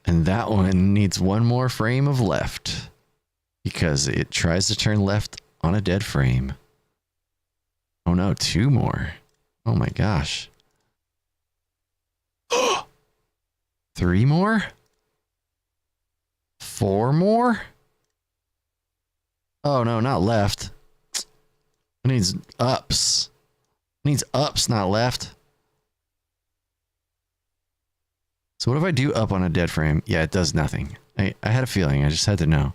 And that one needs one more frame of left because it tries to turn left on a dead frame. Oh no, 2 more. Oh my gosh. 3 more? 4 more? Oh no, not left. It needs ups. It needs ups, not left. So what if I do up on a dead frame? Yeah, it does nothing. I had a feeling. I just had to know.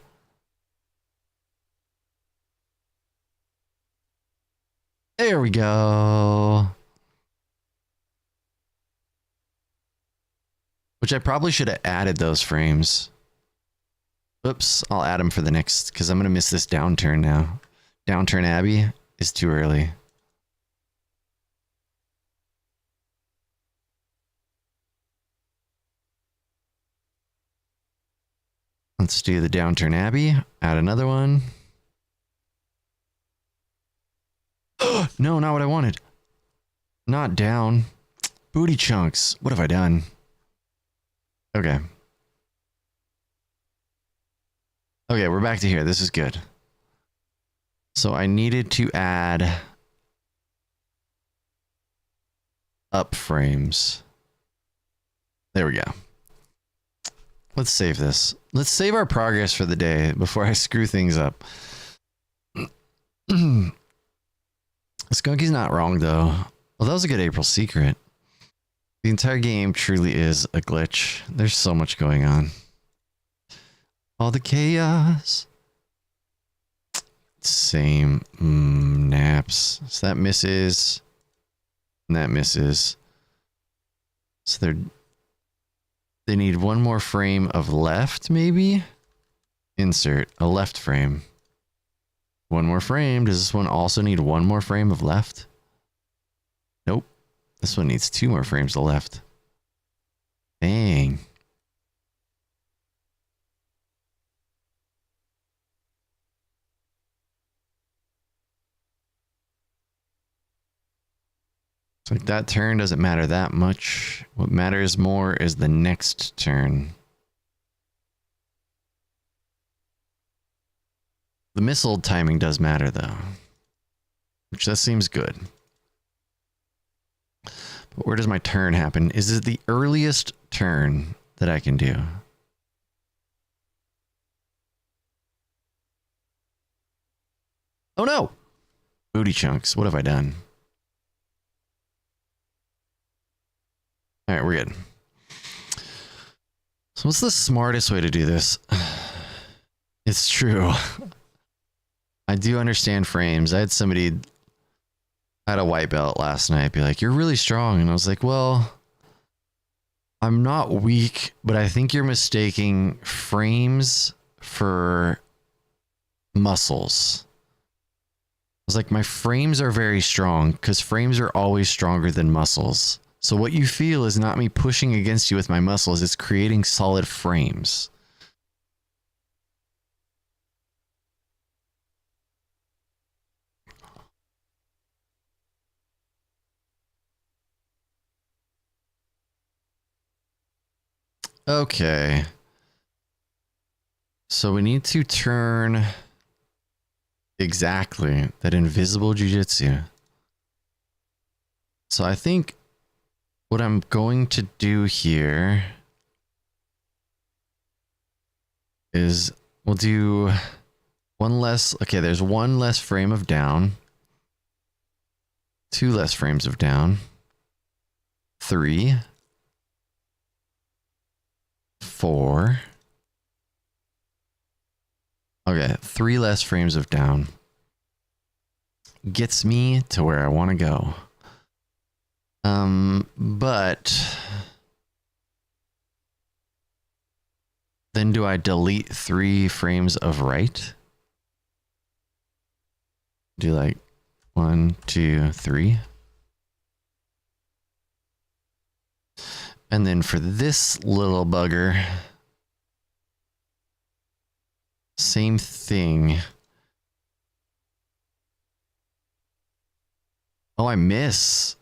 There we go. Which I probably should have added those frames. Oops, I'll add them for the next, because I'm going to miss this downturn now. Downturn Abbey is too early. Let's do the downturn Abbey. Add another one. No, not what I wanted. Not down. Booty chunks. What have I done? Okay. Okay, we're back to here. This is good. So I needed to add up frames. There we go. Let's save this. Let's save our progress for the day before I screw things up. Skunky's not wrong, though. Well, that was a good April secret. The entire game truly is a glitch. There's so much going on. All the chaos. Same. Naps. So that misses. And that misses. So they need one more frame of left, maybe? Insert a left frame. One more frame. Does this one also need one more frame of left? Nope. This one needs two more frames of left. Dang. It's like that turn doesn't matter that much. What matters more is the next turn. The missile timing does matter though, which that seems good. But where does my turn happen? Is it the earliest turn that I can do? Oh no! Booty chunks, what have I done? All right, we're good. So what's the smartest way to do this? It's true. I do understand frames. I had somebody at a white belt last night be like, "You're really strong." And I was like, "Well, I'm not weak, but I think you're mistaking frames for muscles." I was like, "My frames are very strong because frames are always stronger than muscles. So what you feel is not me pushing against you with my muscles, it's creating solid frames." Okay. So we need to turn exactly that invisible jujitsu. So I think what I'm going to do here is we'll do one less. Okay, there's one less frame of down, two less frames of down, 3, 4. Okay, 3 less frames of down gets me to where I want to go. But then do I delete 3 frames of right? Do like 1, 2, 3. And then for this little bugger, same thing. Oh, I miss.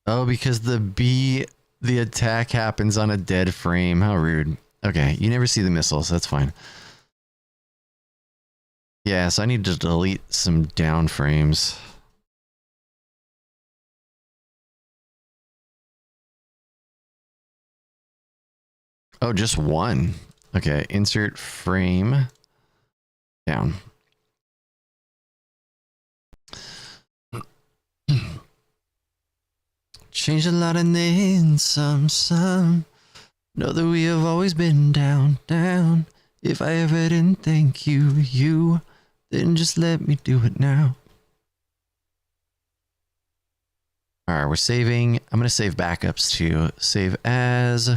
Oh, because the attack happens on a dead frame. How rude. Okay, you never see the missiles. That's fine. Yeah, so I need to delete some down frames. Oh, just one. Okay, insert frame down. Changed a lot and then some. Know that we have always been down. If I ever didn't thank you, then just let me do it now. All right, we're saving. I'm going to save backups too. Save as.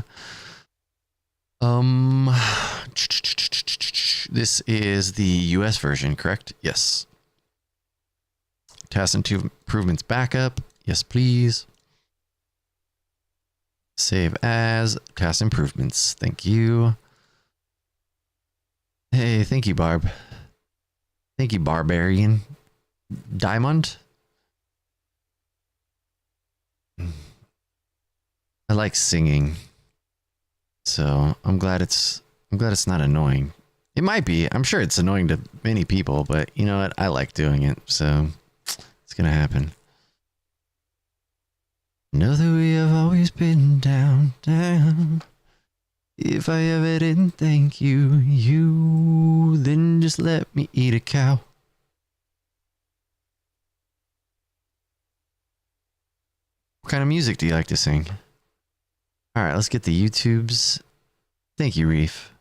This is the US version, correct? Yes. TAS and improvements backup. Yes, please. Save as TAS improvements. Thank you. Hey, thank you, Barb. Thank you, Barbarian. Diamond? I like singing. So I'm glad it's not annoying. It might be. I'm sure it's annoying to many people, but you know what? I like doing it, so it's gonna happen. Know that we have always been down. If I ever didn't thank you, then just let me eat a cow. What kind of music do you like to sing? All right, let's get the YouTubes. Thank you, Reef.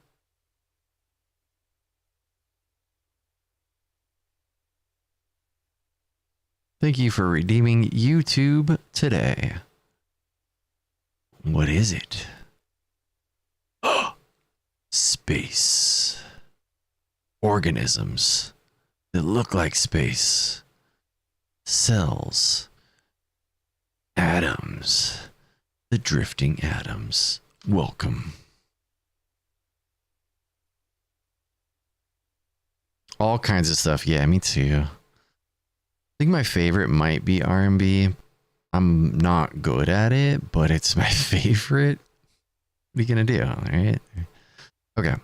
Thank you for redeeming YouTube today. What is it? Space. Organisms that look like space. Cells. Atoms. The drifting atoms. Welcome. All kinds of stuff. Yeah, me too. I think my favorite might be R&B. I'm not good at it, but it's my favorite. What are you gonna do? All right. Okay.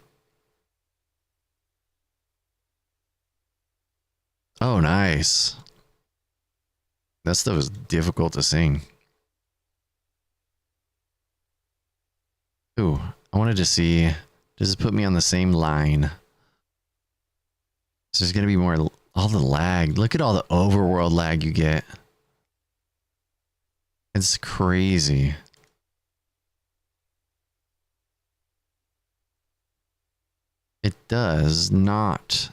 Oh, nice. That stuff is difficult to sing. Ooh, I wanted to see. Does it put me on the same line? So there's gonna be more. All the lag. Look at all the overworld lag you get. It's crazy. It does not.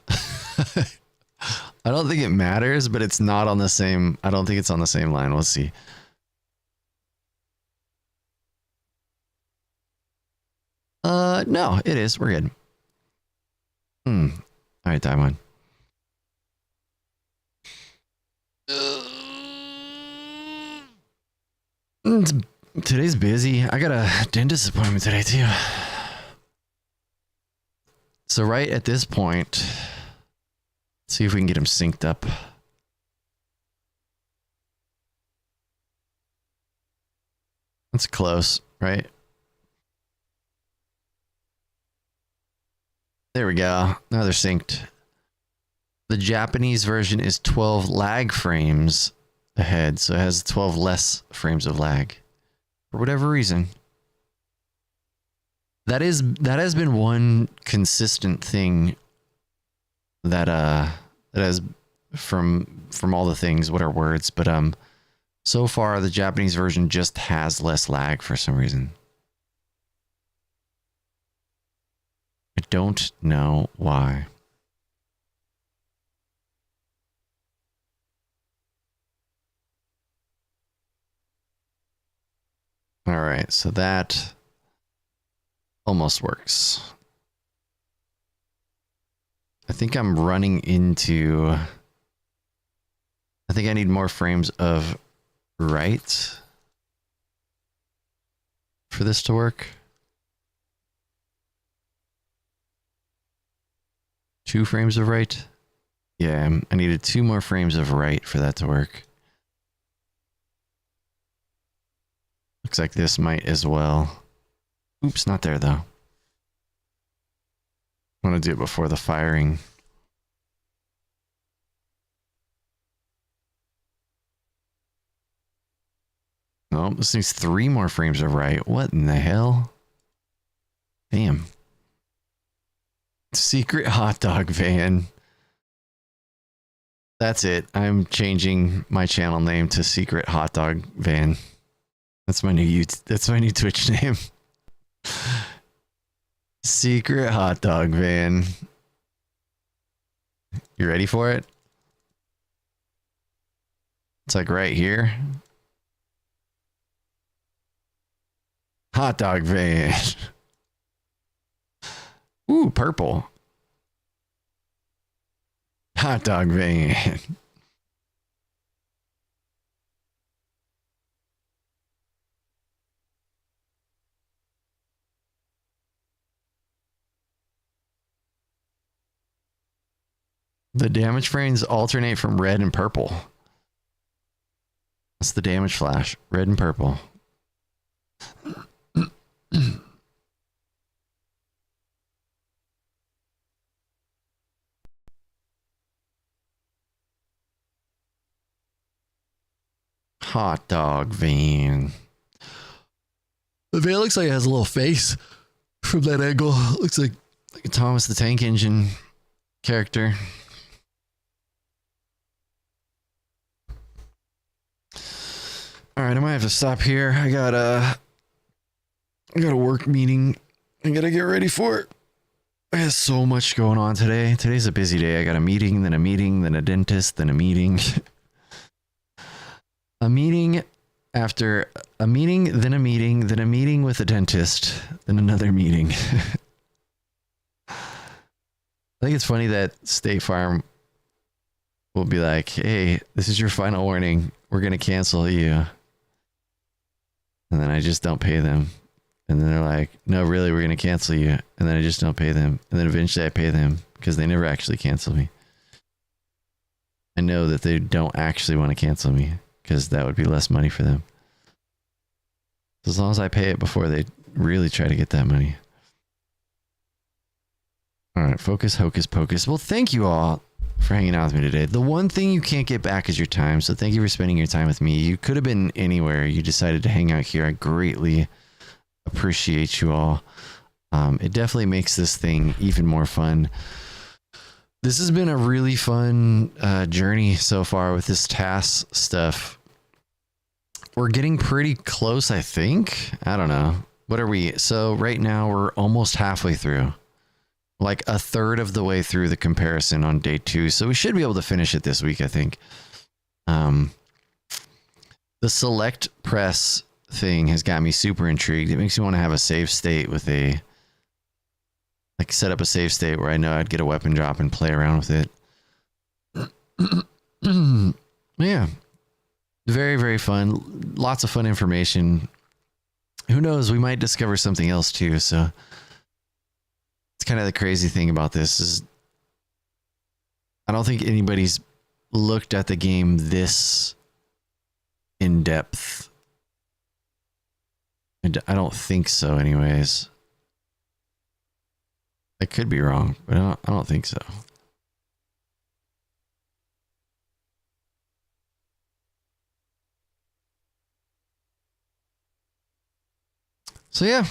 I don't think it matters, but it's not on the same. I don't think it's on the same line. We'll see. No, it is. We're good. All right, Taiwan. Today's busy. I got a dentist appointment today too. So right at this point, let's see if we can get him synced up. That's close, right? There we go. Now they're synced. The Japanese version is 12 lag frames ahead, so it has 12 less frames of lag. For whatever reason. That has been one consistent thing that has from all the things, what are words, but so far the Japanese version just has less lag for some reason. I don't know why. All right, so that almost works. I think I'm running into... I think I need more frames of right for this to work. 2 frames of right. Yeah, I needed 2 more frames of right for that to work. Looks like this might as well. Oops, not there though. I want to do it before the firing. Oh, this needs 3 more frames of right. What in the hell? Damn. Secret hot dog van. That's it. I'm changing my channel name to Secret Hot Dog Van. That's my new Twitch name. Secret hot dog van. You ready for it? It's like right here. Hot dog van. Ooh, purple. Hot dog van. The damage frames alternate from red and purple. That's the damage flash. Red and purple. Hot dog van. The van looks like it has a little face from that angle. Looks like a Thomas the Tank Engine character. All right, I might have to stop here. I got a work meeting. I gotta get ready for it. I have so much going on today. Today's a busy day. I got a meeting, then a dentist, then a meeting. A meeting after a meeting, then a meeting, then a meeting with a dentist, then another meeting. I think it's funny that State Farm will be like, hey, this is your final warning. We're going to cancel you. And then I just don't pay them. And then they're like, no, really, we're going to cancel you. And then I just don't pay them. And then eventually I pay them because they never actually cancel me. I know that they don't actually want to cancel me because that would be less money for them. As long as I pay it before they really try to get that money. All right, focus, hocus pocus. Well, thank you all for hanging out with me today. The one thing you can't get back is your time. So thank you for spending your time with me. You could have been anywhere. You decided to hang out here. I greatly appreciate you all. It definitely makes this thing even more fun. This has been a really fun journey so far with this TAS stuff. We're getting pretty close, I think. I don't know. What are we? So right now we're almost halfway through. Like a third of the way through the comparison on day 2. So we should be able to finish it this week, I think. The select press thing has got me super intrigued. It makes me want to have a save state with a... like set up a save state where I know I'd get a weapon drop and play around with it. Yeah. Very, very fun. Lots of fun information. Who knows? We might discover something else too. So it's kind of the crazy thing about this is I don't think anybody's looked at the game this in depth. I don't think so anyways. I could be wrong, but I don't think so. So yeah,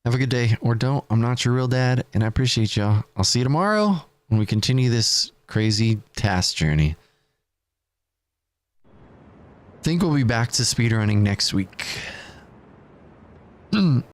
have a good day or don't. I'm not your real dad, and I appreciate y'all. I'll see you tomorrow when we continue this crazy task journey. I think we'll be back to speedrunning next week.